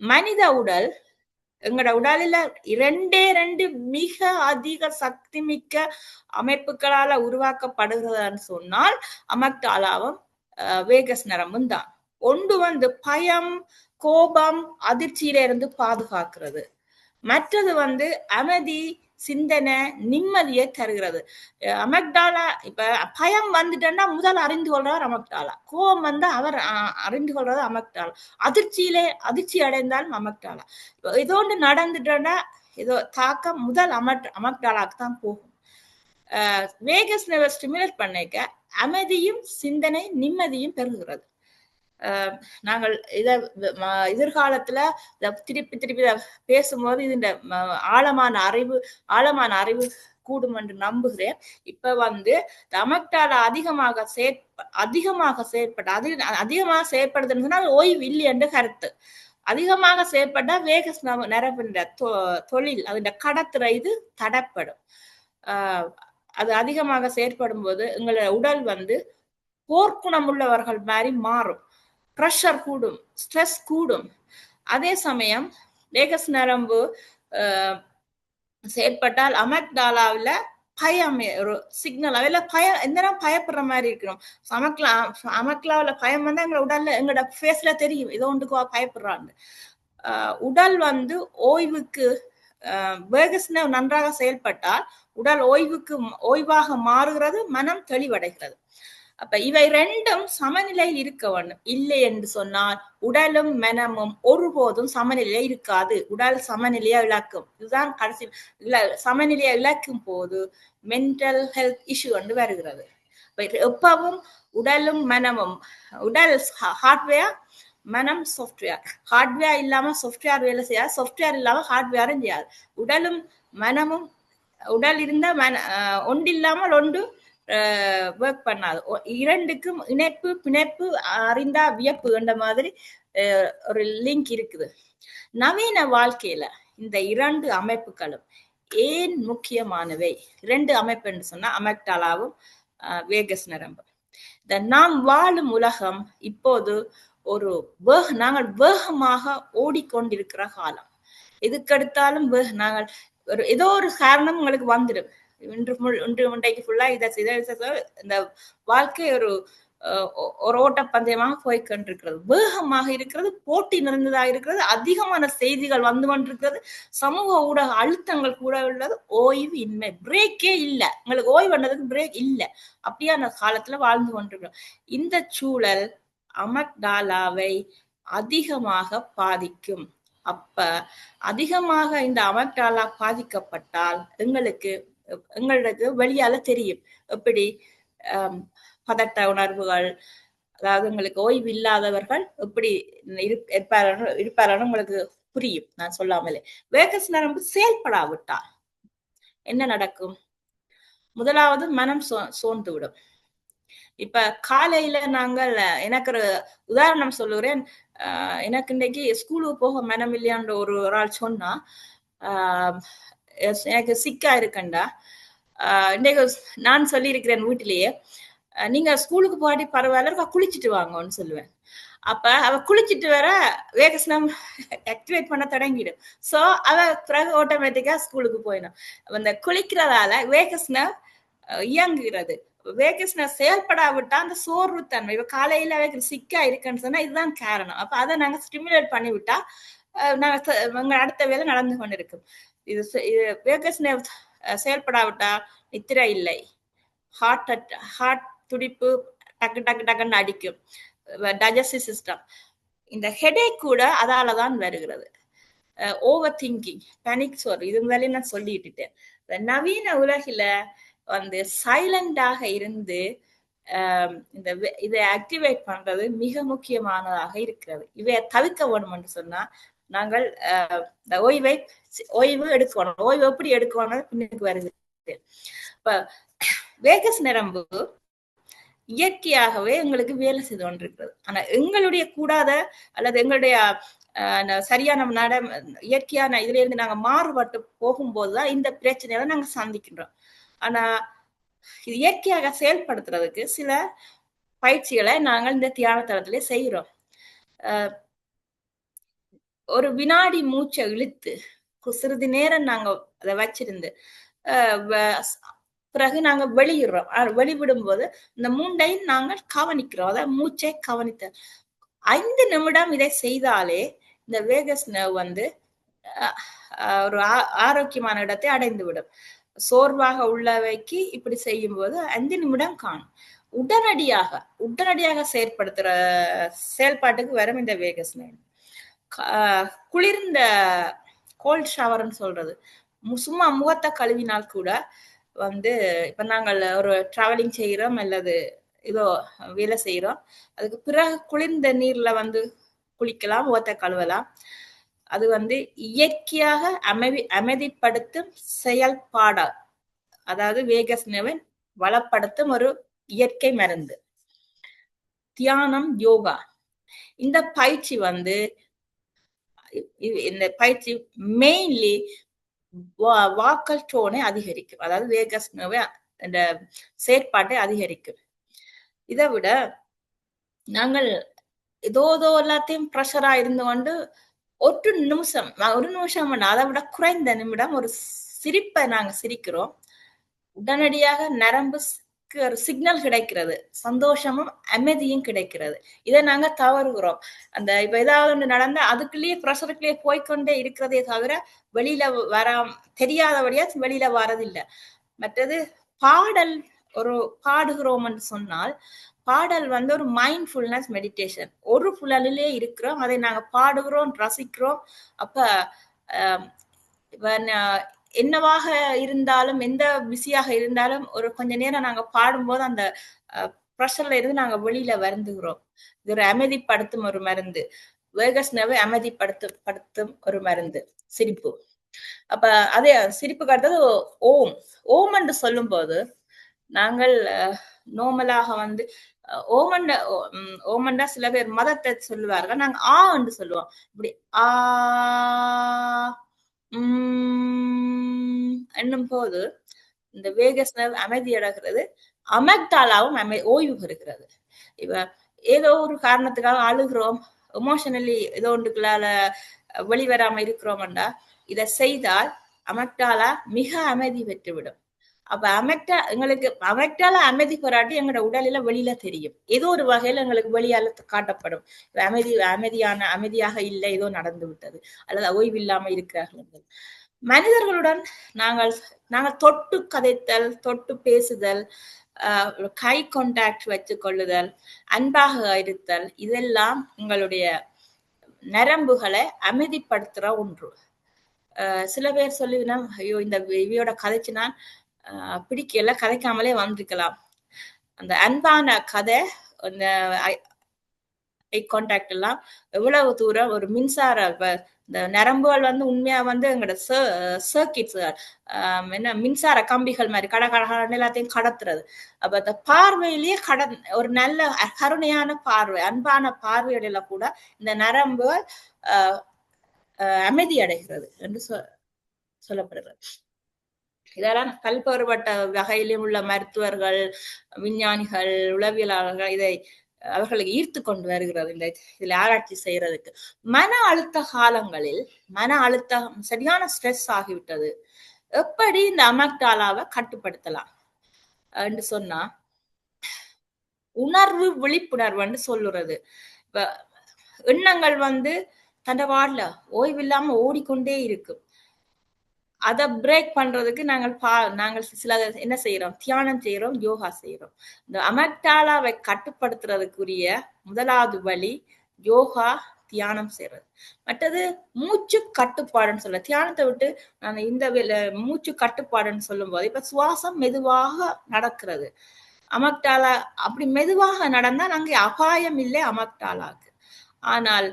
மனித உடல் எங்களோட உடலில 2 மிக அதிக சக்தி மிக்க அமைப்புகளால உருவாக்கப்படுகிறதுன்னு சொன்னால் அமக்டாலாவும் வேகஸ் நரம்பும் தான். ஒன்று பயம், கோபம், அதிர்ச்சியில இருந்து பாதுகாக்கிறது. மற்றது அமைதி, சிந்தனை, நிம்மதியை தருகிறது. அமக்டாலா இப்ப பயம் வந்துட்டா முதல் அறிந்து கொள்றார் அமக்டாலா. கோபம் அவர் அறிந்து கொள்றது அமக்டாலா. அதிர்ச்சி அடைந்தாலும் அமக்டாலா. ஏதோ ஒன்று நடந்துட்டா ஏதோ தாக்கம் முதல் அமக்டாலாக்கு தான் போகும். வேகஸ் நர்வ் ஸ்டிமுலேட் பண்ணிக்க அமைதியும் சிந்தனை நிம்மதியும் பெறுகிறது. நாங்கள் எதிர்காலத்துல திருப்பி பேசும்போது இந்த ஆழமான அறிவு கூடும் என்று நம்புகிறேன். இப்ப அமக்டாலா அதிகமாக செயற்படுதுன்னு சொன்னால் ஓய்வு இல்லை என்று கருத்து. அதிகமாக செயற்பட்டா வேகஸ் நரம்பின் தொழில் அதோட கடத்துற இது தடைப்படும். அது அதிகமாக செயற்படும் போது எங்களோட உடல் போர்க்குணம் உள்ளவர்கள் மாதிரி மாறும். ப்ரெஷர் கூடும், ஸ்ட்ரெஸ் கூடும். அதே சமயம் வேகஸ் நரம்பு செயற்பட்டால் அமக்டாலாவில் பயம் ஒரு சிக்னல் அவையில பயம் எந்த நேரம் பயப்படுற மாதிரி இருக்கணும். அமக்டாலாவில் பயம் எங்க உடல்ல எங்களோட ஃபேஸ்ல தெரியும் ஏதோ ஒன்றுக்கு பயப்படுறான்னு. உடல் ஓய்வுக்கு வேகஸ் நர்வ் நன்றாக செயல்பட்டால் உடல் ஓய்வாக மாறுகிறது, மனம் தெளிவடைகிறது. அப்ப இவை ரெண்டும் சமநிலையில் இருக்க வேண்டும். இல்லை என்று சொன்னால் உடலும் மனமும் ஒருபோதும் சமநிலையில இருக்காது. உடல் சமநிலையை இழக்கும். இதுதான் கடைசி சமநிலையை இழக்கும் போது மென்டல் ஹெல்த் இஷ்யூ வருகிறது. எப்பவும் உடலும் மனமும், உடல் ஹார்ட்வேர், மனம் சாஃப்ட்வேர். ஹார்ட்வேர் இல்லாம சாஃப்ட்வேர் வேலை செய்யாது, சாஃப்ட்வேர் இல்லாம ஹார்ட்வேரும் செய்யாது. உடலும் மனமும், உடல் இருந்தா ஒன்று இல்லாமல் ஒன்று ஒர்க் பண்ணாது. இரண்டுக்கும் இணைப்பு பிணைப்பு அறிந்தா வியப்பு என்ற மாதிரி ஒரு லிங்க் இருக்குது. நவீன வாழ்க்கையில இந்த 2 அமைப்புகளும் ஏன் முக்கியமானவை? 2 அமைப்பு என்று சொன்னா அமக்டாலாவும் வேகஸ் நரம்பு. இந்த நாம் வாழும் உலகம் இப்போது நாங்கள் வேகமாக ஓடிக்கொண்டிருக்கிற காலம். எதுக்கெடுத்தாலும் நாங்கள் ஏதோ ஒரு காரணம் உங்களுக்கு வந்துடும். இன்றைக்கு ஃபுல்லா இந்த வாழ்க்கை ஒரு ஓட்டப்பந்தயமாக போய்கொண்டிருக்கிறது. வேகமாக இருக்கிறது, போட்டி நிறைந்ததாக இருக்கிறது, அதிகமான செய்திகள் வந்து கொண்டிருக்கிறது, சமூக ஊடக அழுத்தங்கள் கூட உள்ளது, ஓய்வு இன்மை, பிரேக்கே இல்லை. உங்களுக்கு ஓய்வு பண்ணதுக்கு பிரேக் இல்லை. அப்படியான காலத்துல வாழ்ந்து கொண்டிருக்கிறோம். இந்த சூழல் அமக்டாலாவை அதிகமாக பாதிக்கும். அப்ப அதிகமாக இந்த அமக்டாலா பாதிக்கப்பட்டால் எங்களுக்கு வெளியால தெரியும். எப்படி பதட்ட உணர்வுகள், அதாவது உங்களுக்கு ஓய்வு இல்லாதவர்கள் எப்படி இருப்பார்கள் உங்களுக்கு புரியும் நான் சொல்லாமலே. வேகஸ் நரம்பு செயல்படாவிட்டால் என்ன நடக்கும்? முதலாவது மனம் சோர்ந்து விடும். இப்ப காலையில நாங்கள் எனக்கு ஒரு உதாரணம் சொல்லுறேன். எனக்கு இன்னைக்கு ஸ்கூலுக்கு போக மனம் இல்லையான்ற ஒரு ஆள் சொன்னா, எனக்கு சிக்கா இருக்கண்டா, இன்னைக்கு நான் சொல்லியிருக்கிறேன் வீட்டிலேயே, நீங்க ஸ்கூலுக்கு போகாட்டி பரவாயில்ல குளிச்சுட்டு வாங்கன்னு சொல்லுவேன். அப்ப அவ குளிச்சுட்டு வர வேகஸ் நரம்பு ஆக்டிவேட் பண்ண தொடங்கிடும். சோ அவ பிறகு ஆட்டோமேட்டிக்கா ஸ்கூலுக்கு போயிடும். அந்த குளிக்கிறதால வேகஸ் நரம்பு இயங்குகிறது. வேகஸ் நரம்பு செயல்படாவிட்டா அந்த சோர்வு தன்மை, இப்ப காலையில சிக்கா இருக்குன்னு சொன்னா இதுதான் காரணம். அப்ப அதை நாங்க ஸ்டிமுலேட் பண்ணி விட்டா நாங்க அடுத்த வேலை நடந்து கொண்டிருக்கும். இது வேகஸ் நரம்பு செயல்படாவிட்டா நித்திரை இல்லை, ஹார்ட் துடிப்பு டக்கு டக்கு டக்குன்னு அடிக்கும், டைஜஸ்டிவ் சிஸ்டம். இந்த ஹெடேக் கூட அதாலதான் வருகிறது. ஓவர் திங்கிங், பேனிக், இது முதல்ல நான் சொல்லிட்டுட்டேன். நவீன உலகில சைலண்டாக இருந்து இதை ஆக்டிவேட் பண்றது மிக முக்கியமானதாக இருக்கிறது. இவையை தவிர்க்க வேணும் என்று சொன்னா நாங்கள் ஓய்வு எடுக்கணும். ஓய்வு எப்படி எடுக்கணும் பின்னுக்கு வருது. இப்ப வேகஸ் நரம்பு இயற்கையாகவே எங்களுக்கு வேலை செய்து கொண்டிருக்கிறது. ஆனா எங்களுடைய கூடாத அல்லது எங்களுடைய சரியான இயற்கையான இதுல இருந்து நாங்க மாறுபட்டு போகும்போதுதான் இந்த பிரச்சனைகளை நாங்க சந்திக்கின்றோம். ஆனா இது இயற்கையாக செயல்படுத்துறதுக்கு சில பயிற்சிகளை நாங்கள் இந்த தியான தளத்திலே செய்கிறோம். ஒரு வினாடி மூச்சை இழுத்து சிறிது நேரம் நாங்க அதை வச்சிருந்து பிறகு நாங்க வெளியிடுறோம். வெளிவிடும் போது இந்த மூண்டையும் நாங்கள் கவனிக்கிறோம். அதாவது மூச்சை கவனித்த 5 நிமிடம் இதை செய்தாலே இந்த வேகஸ் நர்வ் வந்து ஒரு ஆரோக்கியமான இடத்தை அடைந்து விடும். சோர்வாக உள்ளவைக்கு இப்படி செய்யும் போது 5 நிமிடம் காணும். உடனடியாக செயற்படுத்துற செயல்பாட்டுக்கு வரும் இந்த வேகஸ் நர்வ். குளிர்ந்த கோல்ட் ஷவர்ன்னு சொல்றது, சும்மா முகத்தை கழுவினால் கூட வந்து இப்ப நாங்கள் ஒரு டிராவலிங் செய்யறோம் அல்லது ஏதோ வேலை செய்யறோம், அதுக்கு பிறகு குளிர்ந்த நீர்ல வந்து குளிக்கலாம், முகத்தை கழுவலாம். அது வந்து இயற்கையாக அமைதிப்படுத்தும் செயல்பாடு. அதாவது வேகஸ் நர்வை வளப்படுத்தும் ஒரு இயற்கை மருந்து. தியானம், யோகா, இந்த பயிற்சி வந்து இந்த பயிற்சி மெயின்லி வாக்கல் டோனை அதிகரிக்கும். அதாவது வேகஸ் நர்வை இந்த செயற்பாட்டை அதிகரிக்கும். இதை விட நாங்கள் ஏதோ எல்லாத்தையும் ப்ரெஷரா இருந்து கொண்டு ஒரு நிமிஷம் அதை விட குறைந்த நிமிடம் ஒரு சிரிப்பை நாங்க சிரிக்கிறோம், உடனடியாக நரம்புக்கு ஒரு சிக்னல் கிடைக்கிறது, சந்தோஷமும் அமைதியும் கிடைக்கிறது. இதை நாங்க தவறுகிறோம். அந்த இப்ப ஏதாவது ஒன்று நடந்தா அதுக்குள்ளேயே ப்ரெஷருக்குள்ளேயே போய்கொண்டே இருக்கிறதே தவிர வெளியில தெரியாதபடியா வெளியில வரதில்லை. மற்றது பாடல், ஒரு பாடுகிறோம் என்று சொன்னால் பாடல் வந்து ஒரு மைண்ட்ஃபுல்னஸ் மெடிடேஷன். ஒரு புலனிலே இருக்கிறோம், அதை நாங்க பாடுகிறோம், ரசிக்கிறோம். அப்ப என்னவாக இருந்தாலும், எந்த பிஸியாக இருந்தாலும் ஒரு கொஞ்ச நேரம் நாங்க பாடும்போது அந்த ப்ரெஷர்ல இருந்து நாங்க வெளியில வருந்துகிறோம். இது ஒரு அமைதிப்படுத்தும் ஒரு மருந்து. வேகஸ் நர்வை அமைதிப்படுத்தும் ஒரு மருந்து சிரிப்பு. அப்ப அதே சிரிப்புக்கு அடுத்தது ஓம் என்று சொல்லும் போது நாங்கள் நோமலாக வந்து ஓமண்டா சில பேர் மதத்தை சொல்லுவார்கள், நாங்க ஆ என்று சொல்லுவோம். இப்படி ஆ என்னும் போது இந்த வேகஸ் நர்வ் அமைதி அடைகிறது, அமக்டாலாவும் ஓய்வு பெறுகிறது. இப்ப ஏதோ ஒரு காரணத்துக்காக அழுகிறோம், எமோஷனலி ஏதோ ஒன்றுக்குள்ளால வெளிவராம இருக்கிறோம்டா, இதை செய்தால் அமக்டாலா மிக அமைதி பெற்றுவிடும். அப்ப எங்களுக்கு அமெக்டால அமைதி பெறாட்டி எங்களோட உடலில வெளியில தெரியும், ஏதோ ஒரு வகையில எங்களுக்கு வெளியால காட்டப்படும். அமைதியாக இல்லை, ஏதோ நடந்து விட்டது அல்லது ஓய்வு இல்லாம இருக்கிறார்கள். மனிதர்களுடன் நாங்கள் தொட்டு கதைத்தல், தொட்டு பேசுதல், கை கான்டாக்ட் வச்சு கொள்ளுதல், அன்பாக இருத்தல், இதெல்லாம் உங்களுடைய நரம்புகளை அமைதிப்படுத்துற ஒன்று. சில பேர் சொல்லுவினா, ஐயோ இந்த இவையோட கதைச்சுனா பிடிக்கல, கதைக்காமலே வந்திருக்கலாம். அந்த அன்பான கதை, அந்த ஐ கான்டாக்ட் எல்லாம் எவ்வளவு தூரம் ஒரு மின்சார இந்த நரம்புகள் வந்து உண்மையா வந்து எங்களோட சர்க்கிட்ஸ் என்ன மின்சார கம்பிகள் மாதிரி கடகடன்னு எல்லாத்தையும் கடத்துறது. அப்ப அந்த பார்வையிலேயே ஒரு நல்ல கருணையான பார்வை, அன்பான பார்வையில கூட இந்த நரம்புகள் அமைதி அடைகிறது என்று சொல்லப்படுகிறது. இதெல்லாம் பல்வேறுபட்ட வகையிலும் உள்ள மருத்துவர்கள், விஞ்ஞானிகள், உளவியலாளர்கள் இதை அவர்களுக்கு ஈர்த்து கொண்டு வருகிறது. இதுல ஆராய்ச்சி செய்யறதுக்கு மன அழுத்த காலங்களில், மன அழுத்தம் சரியான ஸ்ட்ரெஸ் ஆகிவிட்டது, எப்படி இந்த அமக்டாலாவை கட்டுப்படுத்தலாம் என்று சொன்னா, உணர்வு விழிப்புணர்வுன்னு சொல்லுறது. இப்ப எண்ணங்கள் வந்து தண்டவாடல ஓய்வில்லாம ஓடிக்கொண்டே இருக்கு. அதை பிரேக் பண்றதுக்கு நாங்கள் சில என்ன செய்யறோம், தியானம் செய்யறோம், யோகா செய்யறோம். இந்த அமக்டாலாவை கட்டுப்படுத்துறதுக்குரிய முதலாவது வழி யோகா, தியானம் செய்யறது. மற்றது மூச்சு கட்டுப்பாடுன்னு சொல்ல, தியானத்தை விட்டு நான் இந்த மூச்சு கட்டுப்பாடுன்னு சொல்லும் போது இப்ப சுவாசம் மெதுவாக நடக்கிறது. அமக்டாலா அப்படி மெதுவாக நடந்தா நாங்க அபாயம் இல்லை அமக்டாலாக்கு. ஆனால்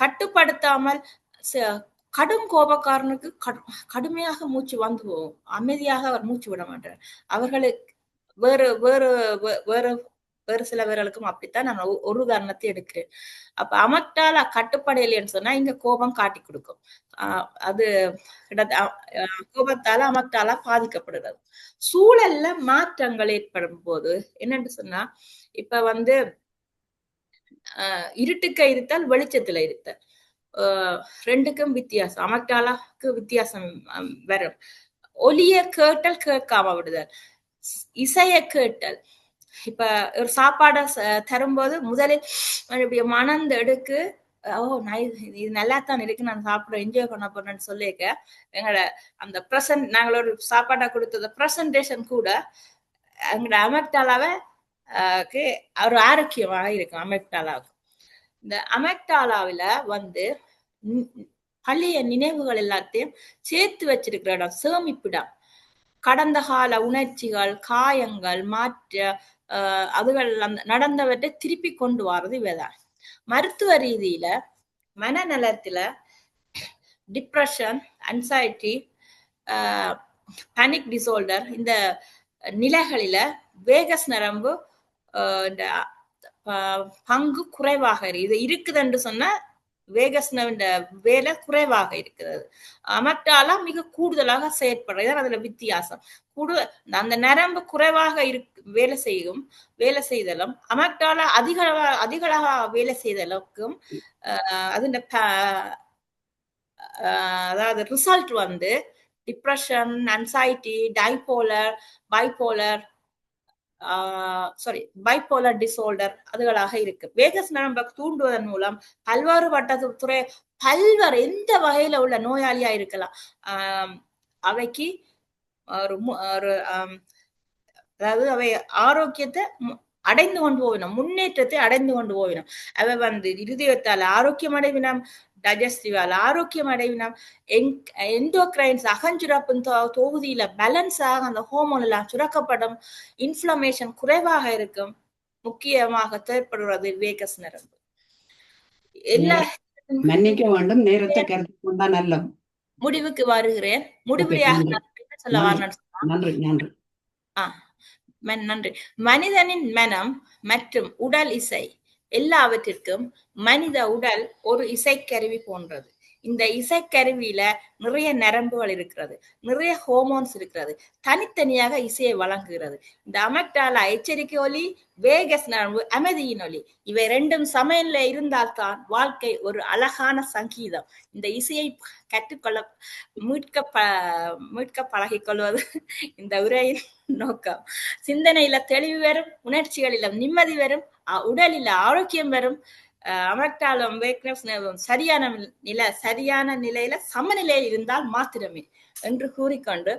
கட்டுப்படுத்தாமல் கடும் கோபக்காரனுக்கு கடுமையாக மூச்சு வந்து போகும், அமைதியாக அவர் மூச்சு விட மாட்டார். அவர்களுக்கு வேறு வேறு வேறு வேறு சில பேர்களுக்கும் அப்படித்தான். நான் ஒரு உதாரணத்தை எடுக்கிறேன். அப்ப அமக்டாலா கட்டுப்படையில்லைன்னு சொன்னா இங்க கோபம் காட்டி கொடுக்கும். அது கோபத்தால அமக்டாலா பாதிக்கப்படுகிறது. சூழல்ல மாற்றங்கள் ஏற்படும் போது என்னன்னு சொன்னா, இப்ப வந்து இருட்டுக்க இருத்தல், வெளிச்சத்துல இருத்தல், ரெண்டுக்கும் வித்தியாசம். அமக்டாலாக்கு வித்தியாசம் வரும். ஒலிய கேட்டல், கேட்காம விடுதல், இசைய கேட்டல். இப்ப ஒரு சாப்பாடை தரும்போது முதலில் மணந்து எடுக்கு, இது நல்லா தான் இருக்கு, நான் சாப்பிட என்ஜாய் பண்ண போறேன்னு சொல்லிக்க எங்களோட அந்த பிரசன்ட், நாங்கள் ஒரு சாப்பாடை கொடுத்தது பிரசன்டேஷன் கூட எங்களோட அமெக்டாலாவை ஒரு ஆரோக்கியமாக இருக்கும். அமெக்டாலாவுக்கு இந்த அமெக்டாலாவில வந்து பழைய நினைவுகள் எல்லாத்தையும் சேர்த்து வச்சிருக்கிற இடம், சேமிப்பிடம். கடந்த கால உணர்ச்சிகள், காயங்கள், மாற்ற அதுகள் நடந்தவற்றை திருப்பி கொண்டு வர்றது இவைதான். மருத்துவ ரீதியில மனநலத்துல டிப்ரெஷன், அன்சைட்டி, பேனிக் டிசார்டர் இந்த நிலைகளில வேகஸ் நரம்பு பங்கு குறைவாக இது இருக்குதுன்னு சொன்னா வேகஸ் வேலை குறைவாக இருக்கிறது. அமக்டாலா மிக கூடுதலாக செயற்படுறது, அதுல வித்தியாசம். அந்த நரம்பு குறைவாக வேலை செய்தலும் அமக்டாலா அதிகளாக வேலை செய்தலுக்கும் அது அதாவது ரிசல்ட் வந்து டிப்ரெஷன், அன்சைட்டி, பைபோலர் டிசார்டர் அதுகளாக இருக்கு. வேகஸ் நரம்பை தூண்டுவதன் மூலம் பல்வேறு எந்த வகையில உள்ள நோயாளியா இருக்கலாம், அவைக்கு அதாவது அவை ஆரோக்கியத்தை அடைந்து கொண்டு போவினோம், முன்னேற்றத்தை அடைந்து கொண்டு போவினோம். அவை வந்து இருதயத்தால் ஆரோக்கியம் அடைவினம், டைஜஸ்டிவால் ஆரோக்கியம் அடைவினம், எண்டோக்ரைன்ஸ் அகஞ்சுரப்பு தொகுதியில பேலன்ஸாக அந்த ஹோமோன் எல்லாம் சுரக்கப்படும், இன்ஃப்ளமேஷன் குறைவாக இருக்கும். முக்கியமாக தேவைப்படுவது வேகஸ் நரம்பு. எல்லா மன்னிக்க வேண்டும், நேரத்தை கருத்து கொண்டா நல்ல முடிவுக்கு வருகிறேன். முடிவுரையாக சொல்ல வரணும். நன்றி நன்றி. நன்றி. மனிதனின் மனம் மற்றும் உடல் இசை எல்லாவற்றிற்கும் மனித உடல் ஒரு இசைக்கருவி போன்றது. இந்த இசைக்கருவியில நிறைய நரம்புகள் இருக்கிறது, நிறைய ஹோமோன்ஸ் இருக்கிறது, தனித்தனியாக இசையை வழங்குகிறது. இந்த அமெக்டாலா எச்சரிக்கை ஒலி, வேகஸ் நரம்பு அமைதியின் ஒலி, இவை ரெண்டும் சமையல்ல இருந்தால்தான் வாழ்க்கை ஒரு அழகான சங்கீதம். இந்த இசையை கற்றுக்கொள்ள மீட்க பழகிக் கொள்வது இந்த உரையின் நோக்கம். சிந்தனையில தெளிவு வரும், உணர்ச்சிகளில நிம்மதி வரும், உடலில ஆரோக்கியம் வரும். அமெக்டாலும் சரியான நிலையில சமநிலையில் இருந்தால் மாத்திரமே என்று கூறிக்கொண்டு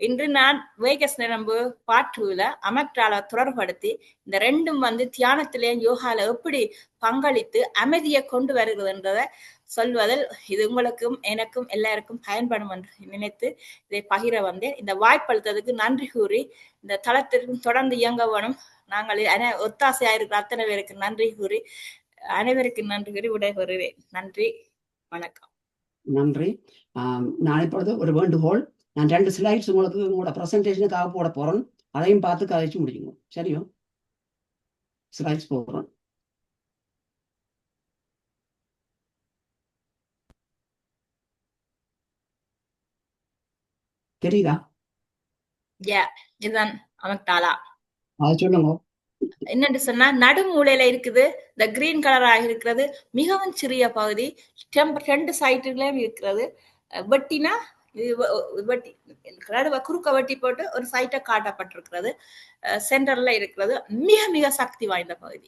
இன்று நான் வேகஸ் நரம்பு பாட்டுல அமெக்டாலை தொடர்படுத்தி இந்த ரெண்டும் வந்து தியானத்திலேயும் யோகால எப்படி பங்களித்து அமைதியை கொண்டு வருகிறது என்றதை சொல்வதில் இது உங்களுக்கும் எனக்கும் எல்லாருக்கும் பயன்படும் என்று நினைத்து இதை பகிர வந்தேன். இந்த வாய்ப்பளித்ததுக்கு நன்றி கூறி இந்த தளத்திற்கும் தொடர்ந்து இயங்க வேணும். நாங்கள் ஒத்தாசையாயிருக்கிற அத்தனை பேருக்கு நன்றி கூறி அனைவருக்கு நன்றி கூறி விடைபெறுவேன். நன்றி, வணக்கம். நன்றி. நான் இப்பொழுது ஒரு வேண்டுகோள், நான் 2 ஸ்லைட்ஸ் உங்களுக்கு உங்களோட ப்ரெசன்டேஷனுக்காக போட போறேன், அதையும் பார்த்து கதைச்சு முடியுங்க. சரியோ? ஸ்லைட்ஸ் போடுறேன். தெரியுதா? இதுதான் அமெக்டாலா. அதை சொல்லுங்க. என்னன்னு சொன்னா நடுமூலையில இருக்குது, இந்த கிரீன் கலராக இருக்கிறது மிகவும் சிறிய பகுதி, 2 சைட்டுலயும் இருக்கிறது. வெட்டினா வெட்டி குறுக்க வெட்டி போட்டு ஒரு சைட்டை காட்டப்பட்டிருக்கிறது, சென்டர்ல இருக்கிறது மிக மிக சக்தி வாய்ந்த பகுதி.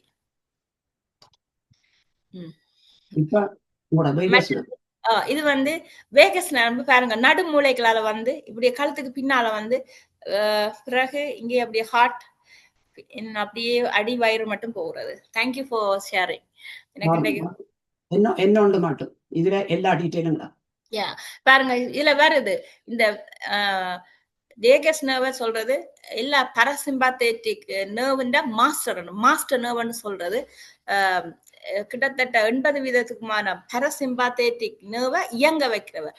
இது வந்து வேகஸ் நரம்பு பாருங்க, நடுமூளைகளால வந்து இப்படியே கழுத்துக்கு பின்னால வந்து பிறகு இங்கே அப்படியே ஹார்ட் அப்படியே அடி வயிறு மட்டும் போகிறது. Thank you for sharing. என்ன ஒன்று மட்டும் இதுல எல்லா டீடைலும் பாருங்க, இதுல வருது இந்த வேகஸ் நர்வ் சொல்றது எல்லா பாராசிம்பாத்தெட்டிக் நர்வ்ன்ற மாஸ்டர் நர்வ்னு சொல்றது. கிட்டத்தட்ட 80% பாராசிம்பாத்தெட்டிக் நர்வை இயங்க வைக்கிறவர்.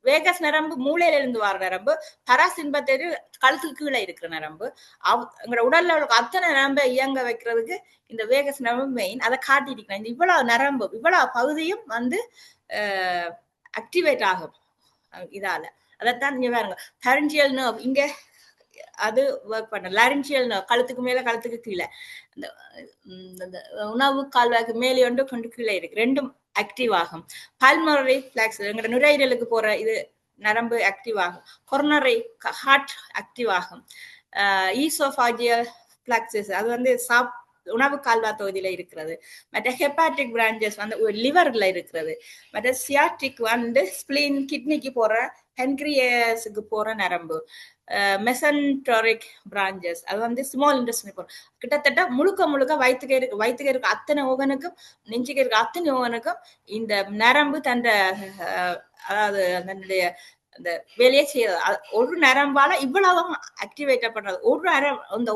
வேகஸ் நரம்பு மூளையில இருந்து வர நரம்பு, பராசிம்பத்தரி கழுத்துக்கு கீழே இருக்கிற நரம்பு. எங்களோட உடல்ல உள்ள அத்தனை நரம்பை இயங்க வைக்கிறதுக்கு இந்த வேகஸ் நரம்பு மெயின். அதை காட்டியிருக்கிறேன். இந்த இவ்வளவு நரம்பு இவ்வளவு பகுதியும் வந்து ஆக்டிவேட் ஆகும் இதால. அதைத்தான் நீங்க பாருங்க, பரஞ்சியல் நர்வ் இங்க அது ஒர்க் பண்ண, லாரஞ்சியல் நர்வ் கழுத்துக்கு மேல கழுத்துக்கு கீழே, இந்த உணவு கால்வாய்க்கு மேலே ஒன்று கொண்டு கீழே இருக்கு, ரெண்டும் ஆக்டிவ் ஆகும். பல்மனரி பிளாக்ஸ் எங்களோட நுரையீரலுக்கு போற இது நரம்பு ஆக்டிவ் ஆகும். கொரோனரி ஹார்ட் ஆக்டிவ் ஆகும். ஈசோஃபாஜியல் பிளாக்ஸஸ் அது வந்து உணவு கால்வா தொகுதியில இருக்கிறது. மற்ற ஹெப்பாட்டிக் பிரான்ச்சஸ் வந்து லிவர்ல இருக்கிறது. மற்ற சியாட்டிக் வந்து ஸ்பிளீன் கிட்னிக்கு போற, பென்கிரியஸுக்கு போற நரம்பு. மெசன்டரிக் பிரான்ச்சஸ் அது வந்து ஸ்மால் இன்டெஸ்டைன் போற. கிட்டத்தட்ட முழுக்க வயிற்றுக்கு இருக்க அத்தனை ஓகனுக்கும், நெஞ்சுக்கு இருக்க அத்தனை ஓகனுக்கும் இந்த நரம்பு தந்த அதாவது அதனுடைய அந்த வேலையை செய்யறது. ஒரு நரம்பால இவ்வளவு ஆக்டிவேட் பண்றது.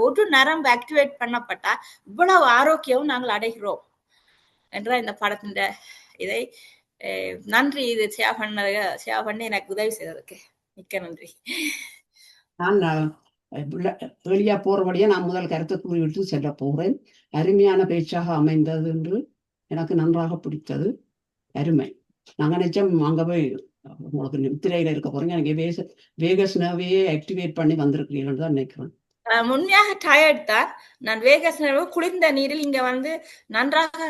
ஒரு நரம்பு ஆக்டிவேட் பண்ணப்பட்டா இவ்வளவு ஆரோக்கியம் நாங்கள் அடைகிறோம் என்ற இந்த படத்தின் இதை நன்றி. இது ஷேர் பண்ணி எனக்கு உதவி செய்ததுக்கு மிக்க நன்றி. நான் வெளியா போறபடியே நான் முதல் கருத்தை கூறிவிட்டு செல்ல போகிறேன். அருமையான பேச்சாக அமைந்தது என்று எனக்கு நன்றாக பிடித்தது. அருமை. நாங்கள் நிச்சயம் அங்கே போய் உங்களுக்கு நித்திரையில இருக்க போறீங்க. எனக்கு வேகஸ் நர்வையே ஆக்டிவேட் பண்ணி வந்திருக்கிறீர்கள் தான் நினைக்கிறேன். உண்மையாக டயர்ட் தான். நான் வேகஸ் நர்வு குளிர்ந்த நீரில் இங்க வந்து நன்றாக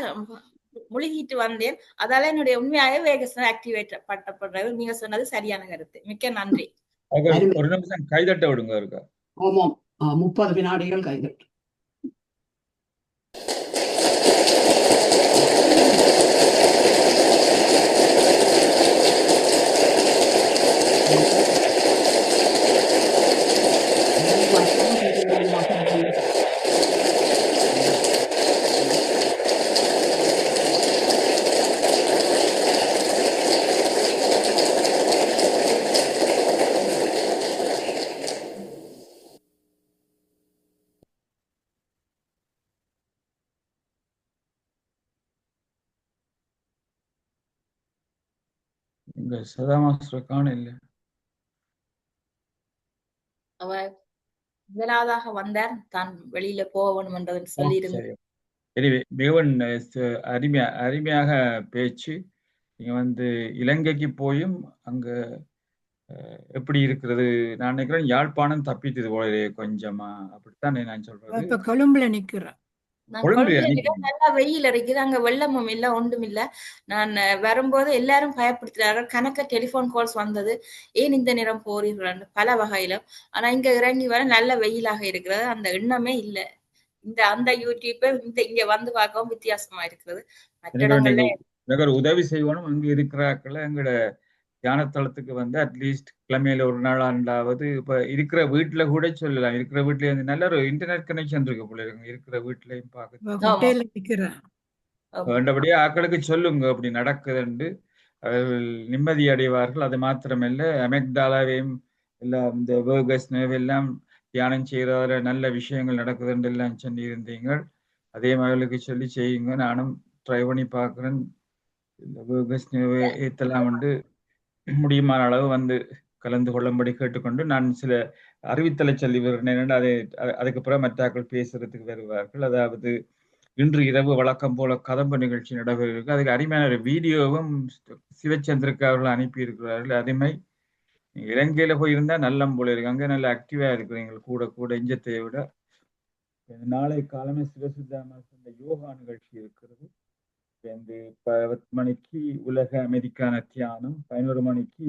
முழுகிட்டு வந்தேன். அதால என்னுடைய உண்மையாக வேகஸ் ஆக்டிவேட் பண்ணப்படுறது. நீங்க சொன்னது சரியான கருத்து. மிக்க நன்றி. ஒரு நிமிஷம் கைதட்ட விடுங்க இருக்கா. ஆமாம், 30 வினாடிகள் கைதட்டு. இங்க சதா மாஸ்டர் காண இல்ல. அவர் முதலாவதாக வந்தார், தான் வெளியில போகணும் என்று சொல்லியிருந்தேன். மிகவும் அருமையாக பேச்சு. நீங்க வந்து இலங்கைக்கு போயும் அங்க எப்படி இருக்கிறது, நான் நினைக்கிறேன் யாழ்ப்பாணம் தப்பித்தது போல கொஞ்சமா, அப்படித்தான் நான் சொல்றது. இப்ப கொழும்புல நிக்கிறேன். நல்லா வெயில் அடிக்குது, அங்க வெள்ளமும் இல்ல ஒன்றும் இல்ல. நான் வரும்போது எல்லாரும் பயப்படுத்துறாரு. கணக்க டெலிபோன் கால்ஸ் வந்தது, ஏன் இந்த நேரம் போறீர்கள் பல வகையிலும். ஆனா இங்க இறங்கி வர நல்ல வெயிலாக இருக்கிறது. அந்த எண்ணமே இல்ல. அந்த யூடியூப் இங்க வந்து பார்க்கவும் வித்தியாசமா இருக்கிறது. மற்ற உதவி செய்வோம். அங்க இருக்கிறாக்கள் எங்கட தியானத்தளத்துக்கு வந்து அட்லீஸ்ட் கிழமையில ஒரு நாள் ஆண்டாவது இப்ப இருக்கிற வீட்டுல கூட சொல்லலாம். இருக்கிற வீட்டுல இருந்து நல்ல ஒரு இன்டர்நெட் கனெக்ஷன் இருக்கு போல இருக்கு. இருக்கிற வீட்லயும் பார்க்க வேண்டபடியே ஆக்களுக்கு சொல்லுங்க அப்படி நடக்குதுன்னு. அவர்கள் நிம்மதி அடைவார்கள். அது மாத்திரமல்ல, அமெக்டாலாவையும் எல்லாம் இந்த வேகஸ் எல்லாம் தியானம் செய்யறதுல நல்ல விஷயங்கள் நடக்குதுன்னு எல்லாம் சொல்லி இருந்தீங்க. அதே மகளுக்கு சொல்லி செய்யுங்க. நானும் ட்ரை பண்ணி பார்க்குறேன். இந்த வேகஸ் ஏத்தெல்லாம் வந்து முடியுமான அளவு வந்து கலந்து கொள்ளும்படி கேட்டுக்கொண்டு நான் சில அறிவித்தலை சொல்லி வருகிறேன். அதுக்கு பிறகு மற்றாக்கள் பேசுறதுக்கு வருவார்கள். அதாவது இன்று இரவு வழக்கம் போல கதம்பு நிகழ்ச்சி நடைபெறுகிறது. அதுக்கு அருமையான ஒரு வீடியோவும் சிவச்சந்திரக்கு அவர்கள் அனுப்பி இருக்கிறார்கள். அருமை. இலங்கையில போயிருந்தா நல்ல போல இருக்கு. அங்கே நல்ல ஆக்டிவா இருக்கிறீங்க கூட இஞ்சத்தை விட. நாளை காலமே சிவசித்தாம சொன்ன யோகா நிகழ்ச்சி இருக்கிறது. 10 மணிக்கு உலக அமெரிக்கான தியானம், 11 மணிக்கு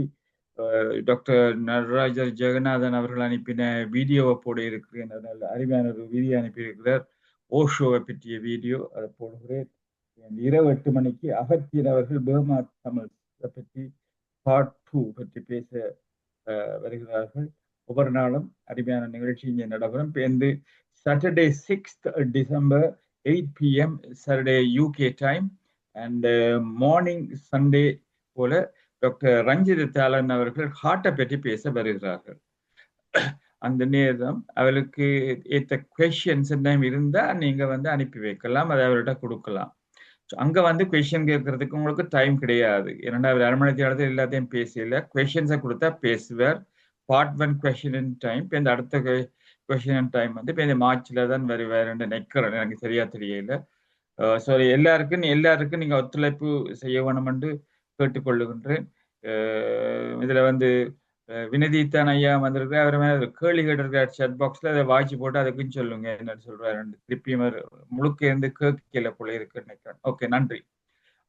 டாக்டர் நடராஜர் ஜெகநாதன் அவர்கள் அனுப்பின வீடியோவை போட இருக்கிறேன். அதனால அருமையான ஒரு வீடியோ அனுப்பியிருக்கிறார். ஓஷோவை பற்றிய வீடியோ அதை போடுகிறேன். இரவு 8 மணிக்கு அகத்தியர் அவர்கள் பர்மா தமிழ் பற்றி பார்ட் 2 பற்றி பேச வருகிறார்கள். ஒவ்வொரு நாளும் அருமையான நிகழ்ச்சி இங்கே நடைபெறும். இப்போ Saturday 6th December 8 PM Saturday UK time and morning Sunday போல டாக்டர் ரஞ்சித் தாலன் அவர்கள் ஹார்ட்டை பற்றி பேச வருகிறார்கள். அந்த நேரம் அவளுக்கு ஏற்ற கொஸ்டின்ஸ் என்ன இருந்தா நீங்க வந்து அனுப்பி வைக்கலாம், அதை அவர்கிட்ட கொடுக்கலாம். அங்க வந்து கொஸ்டின் கேட்கறதுக்கு உங்களுக்கு டைம் கிடையாது. 2 மணி நேரத்தில் எல்லாத்தையும் பேசல. கொஸ்டின்ஸை கொடுத்தா பேசுவார். Part 1 question time. இப்போ இந்த அடுத்த கொஸ்டின் டைம் வந்து இப்போ இந்த மார்ச்ல தான் வருவாருன்னு நினைக்கிறேன். எனக்கு சரியா தெரியல. ஸோ எல்லாருக்கும் நீங்க ஒத்துழைப்பு செய்ய வேணும் என்று கேட்டுக்கொள்ளுகின்றேன். இதுல வந்து வினதித்தான் ஐயா வந்திருக்கிற அவர் மேல கேள்வி கேட்டிருக்காரு சாட் பாக்ஸ்ல, அதை வாய்ச்சி போட்டு அதுக்கும் சொல்லுங்க என்னன்னு சொல்றாரு. திருப்பியும் முழுக்க இருந்து கேட்கல போல இருக்கு நினைக்கிறேன். ஓகே, நன்றி.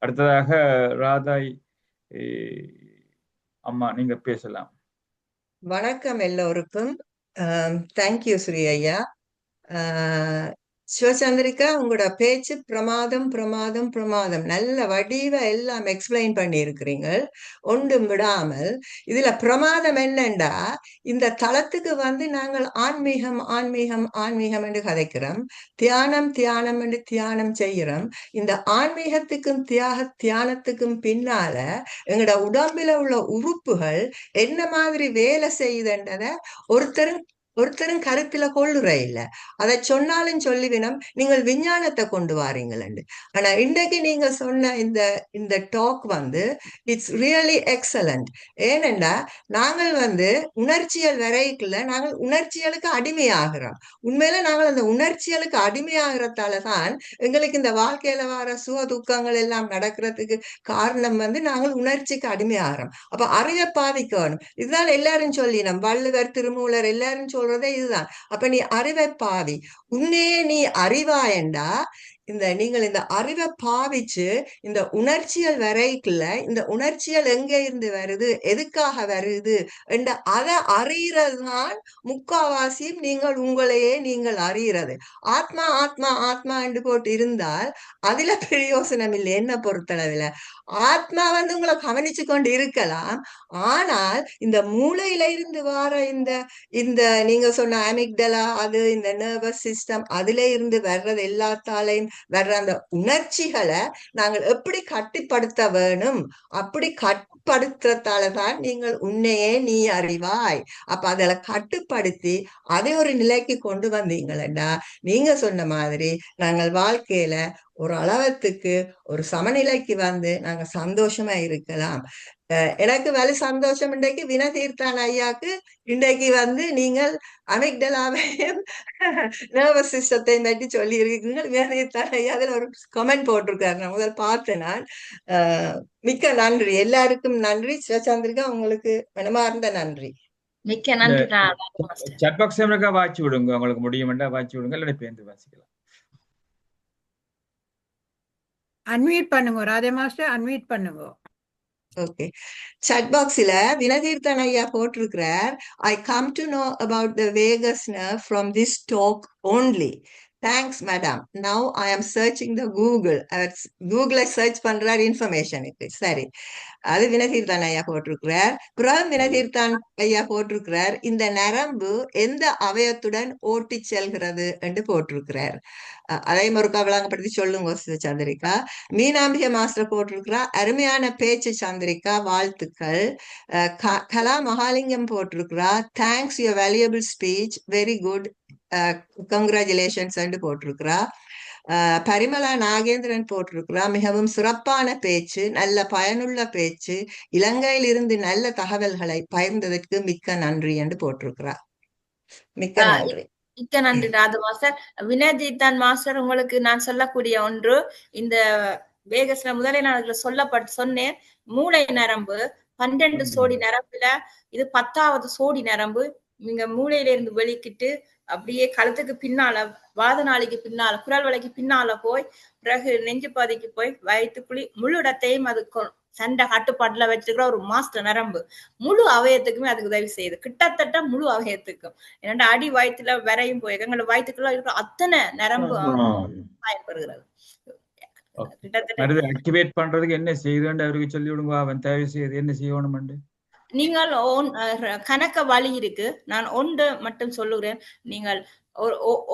அடுத்ததாக ராதாய் அம்மா, நீங்க பேசலாம். வணக்கம் எல்லோருக்கும். தேங்க்யூ ஸ்ரீ ஐயா. சிவச்சந்திரிகா, உங்களோட பேச்சு பிரமாதம் பிரமாதம் பிரமாதம். நல்ல வடிவ எல்லாம் எக்ஸ்பிளைன் பண்ணி இருக்கிறீங்க, ஒன்றும் விடாமல். இதுல பிரமாதம் என்னண்டா, இந்த தளத்துக்கு வந்து நாங்கள் ஆன்மீகம் ஆன்மீகம் ஆன்மீகம் என்று கதைக்கிறோம், தியானம் தியானம் என்று தியானம் செய்கிறோம். இந்த ஆன்மீகத்துக்கும் தியானத்துக்கும் பின்னால எங்களோட உடம்புல உள்ள உறுப்புகள் என்ன மாதிரி வேலை செய்யுதுன்றத ஒருத்தரும் கருத்துல கொள்ளுற இல்ல. அதை சொன்னாலும் சொல்லிவினம் நீங்கள் விஞ்ஞானத்தை கொண்டு வாரீங்களு. ஆனா இன்றைக்கு நீங்க சொன்ன இந்த டாக் வந்து இட்ஸ் ரியலி எக்ஸலண்ட். ஏனென்றா நாங்கள் வந்து உணர்ச்சியல் வரைக்குள்ள நாங்கள் உணர்ச்சியலுக்கு அடிமையாகிறோம். உண்மையில நாங்கள் அந்த உணர்ச்சியலுக்கு அடிமையாகிறதால தான் எங்களுக்கு இந்த வாழ்க்கையில வர சுக துக்கங்கள் எல்லாம் நடக்கிறதுக்கு காரணம் வந்து நாங்கள் உணர்ச்சிக்கு அடிமையாகிறோம். அப்ப அறிவை பாதிக்கணும். இதுதான் எல்லாரும் சொல்லினோம், வள்ளுவர் திருமூலர் எல்லாரும் சொல்றதே இதுதான். அப்ப நீ அறிவை பாவி, உன்னையே நீ அறிவாயண்டா நீங்கள் இந்த அறிவை பாவிச்சு இந்த உணர்ச்சியல் வரைக்குள்ள இந்த உணர்ச்சியல் எங்க இருந்து வருது, எதுக்காக வருது என்ற அதை அறியறதுதான் முக்காவாசியும் நீங்கள் உங்களையே நீங்கள் அறியறது. ஆத்மா ஆத்மா ஆத்மா என்று போட்டு இருந்தால் அதுல பிரயோசனம் இல்லை. என்ன பொறுத்தளவுல ஆத்மா வந்து உங்களை கவனிச்சு கொண்டு இருக்கலாம், ஆனால் இந்த மூளையில இருந்து வர இந்த நீங்க சொன்ன அமிக்டலா, அது இந்த நர்வஸ் சிஸ்டம், அதுல இருந்து வர்றது எல்லாத்தாலையும் வர்ற அந்த உணர்ச்சிகளை நாங்கள் எப்படி கட்டுப்படுத்த வேணும், அப்படி கட்டுப்படுத்துறதாலதான் நீங்கள் உன்னையே நீ அறிவாய். அப்ப அதில கட்டுப்படுத்தி அதை ஒரு நிலைக்கு கொண்டு வந்தீங்களா, நீங்க சொன்ன மாதிரி நாங்கள் வாழ்க்கையில ஒரு அளவத்துக்கு ஒரு சமநிலைக்கு வந்து நாங்க சந்தோஷமா இருக்கலாம். எனக்கு வலு சந்தோஷம் இன்றைக்கு வினதீர்த்தான் ஐயாக்கு இன்றைக்கு வந்து நீங்கள் அமிக்டலாவையும் நர்வஸ் சிஸ்டத்தையும் பற்றி சொல்லி இருக்கீங்க. வினதீர்த்தான் ஐயா அதுல ஒரு கமெண்ட் போட்டிருக்காரு, நான் முதல் பார்த்தேன் நான். மிக்க நன்றி, எல்லாருக்கும் நன்றி. சிவச்சந்திரிகா, உங்களுக்கு மனமார்ந்த நன்றி. மிக்க நன்றி. சாட் பாக்ஸ் வாட்சி விடுங்க, உங்களுக்கு முடியுமெண்டா வாட்சி விடுங்க, இல்லை பேருந்து வாசிக்கலாம். அன்மியூட் பண்ணுங்க ராதே மாஸ்டர், அன்மியூட் பண்ணுங்க. ஓகே, சாட் பாக்ஸ்ல வினதீர்த்தன் ஐயா போட்டிருக்கிறார், I come to know about the vagus nerve from this talk only. Thanks madam. Now I am searching the Google search பண்றார் இன்ஃபர்மேஷனுக்கு. சரி, அது வினதீர்த்தான் ஐயா போட்டிருக்கிறார். புறம் வினதீர்த்தான் ஐயா போட்டிருக்கிறார், இந்த நரம்பு எந்த அவயத்துடன் ஓட்டி செல்கிறது என்று போட்டிருக்கிறார். அதையும் ஒருக்கா விளங்கப்படுத்தி சொல்லுங்க சந்திரிகா. மீனாம்பிகை மாஸ்டர் போட்டிருக்கிறா, அருமையான பேச்சு சந்திரிகா, வாழ்த்துக்கள். கலா மகாலிங்கம் போட்டிருக்கிறா, thanks your valuable speech, very good, congratulations போட்டிருக்கிறா. பரிமலா நாகேந்திரன் போட்டிருக்கிறா, மிகவும் சிறப்பான பேச்சு, நல்ல பயனுள்ள பேச்சு, இலங்கையில் இருந்து நல்ல தகவல்களை பகிர்ந்ததற்கு மிக்க நன்றி என்று போட்டிருக்கிறா. மிக்க நன்றி. மிக்க நன்றி ராது மாஸ்டர். வினதீர்த்தான் மாஸ்டர், உங்களுக்கு நான் சொல்லக்கூடிய ஒன்று, இந்த வேகஸ்ல முதலே நான் அதுல சொன்னேன், மூளை நரம்பு 12 சோடி நரம்புல இது 10வது சோடி நரம்பு. நீங்க மூளையில இருந்து வெளிக்கிட்டு அப்படியே கழுத்துக்கு பின்னால, வாத நாளைக்கு பின்னால, குரல் வலைக்கு பின்னால போய் பிறகு நெஞ்சு பாதைக்கு போய் வயிற்றுக்குழி முழு இடத்தையும் அது சண்டை கட்டுப்பாட்டுல வச்சிருக்கிற ஒரு மாஸ்டர் நரம்பு. முழு அவயத்துக்குமே அதுக்கு உதவி செய்யுது, கிட்டத்தட்ட முழு அவயத்துக்கும். ஏன்னா அடி வயிற்றுல வரையும் போய் எங்களோட வயிற்றுக்குள்ள இருக்கிற அத்தனை நரம்பு பயன்படுகிறது. ஆக்டிவேட் பண்றதுக்கு என்ன செய்யுதுன்னு அவருக்கு சொல்லி விடுங்க, அவன் தேவை செய்யுது என்ன செய்யணும். நீங்கள் கணக்க வழி இருக்கு, நான் ஒன்று மட்டும் சொல்லுகிறேன். நீங்கள்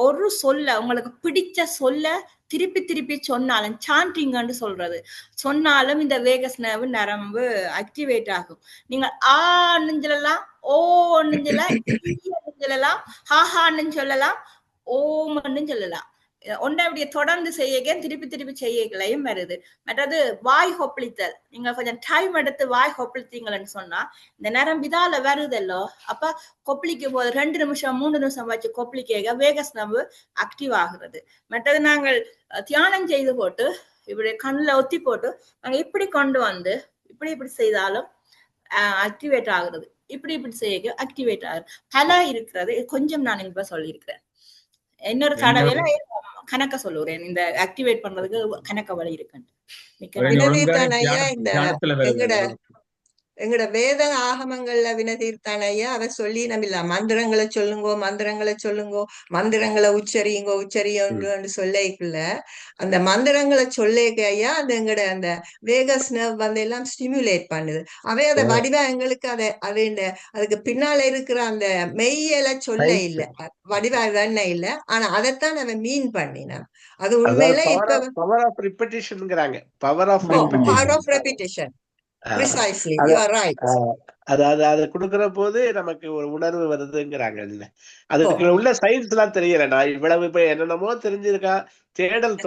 ஒரு சொல்ல, உங்களுக்கு பிடிச்ச சொல்ல திருப்பி திருப்பி சொன்னாலும், சாண்டிங்னு சொல்றது சொன்னாலும் இந்த வேகஸ் நர்வு நரம்பு ஆக்டிவேட் ஆகும். நீங்கள் ஆன்னு சொல்லலாம், ஓன்னு சொல்லலாம், ஹாஹான்னு சொல்லலாம், ஓம்னு சொல்லலாம். ஒன்றை அப்படியே தொடர்ந்து செய்ய திருப்பி திருப்பி செய்யலையும் வருது. மற்றது வாய் கொப்பளித்தல், நீங்க கொஞ்சம் டைம் எடுத்து வாய் கொப்பளித்தீங்கன்னு சொன்னா இந்த நேரம் விதால வருதல்லோ, அப்ப கொப்பளிக்க போது 2 நிமிஷம் 3 நிமிஷம் வச்சு கொப்பளிக்க வேகஸ் நர்வு ஆக்டிவ் ஆகுறது. மற்றது நாங்கள் தியானம் செய்து போட்டு இப்படி கண்ணுல ஒத்தி போட்டு நாங்க இப்படி கொண்டு வந்து இப்படி செய்தாலும் ஆக்டிவேட் ஆகுறது, இப்படி செய்ய ஆக்டிவேட் ஆகுது. பல இருக்கிறது. கொஞ்சம் நான் இப்ப சொல்லியிருக்கிறேன். இன்னொரு தடவையில கணக்க சொல்லுறேன், இந்த ஆக்டிவேட் பண்றதுக்கு கணக்க வழி இருக்கு. எங்கட வேத ஆகமங்கள்ல வினதீர்த்தான் ஐயா அவர் சொல்லி நம்பில மந்திரங்களை சொல்லுங்கோ, மந்திரங்களை உச்சரியுங்கன்னு சொல்லிக்குள்ள அந்த மந்திரங்களை சொல்லிக்க ஐயா அந்த எங்கட அந்த வேகஸ் நர்வ் வந்து எல்லாம் ஸ்டிமுலேட் பண்ணுது. அவை அதை வடிவா எங்களுக்கு அதுக்கு பின்னால இருக்கிற அந்த மெய்யல சொல்ல இல்ல, வடிவா வேண இல்ல, ஆனா அதைத்தான் அவன் மீன் பண்ணினான். அது உண்மையில இப்ப பவர் ஆஃப் ரிப்பீட்டேஷன்ங்கறாங்க. Power of repetition. Precisely, you are right. அதாவது அது கொடுக்கிற போது நமக்கு ஒரு உணர்வு வருதுங்கிறாங்க. இல்ல அதுக்கு உள்ள சயின்ஸ் எல்லாம் தெரியல. நான் இவ்வளவு இப்ப என்னென்னமோ தெரிஞ்சிருக்கா. தேடல்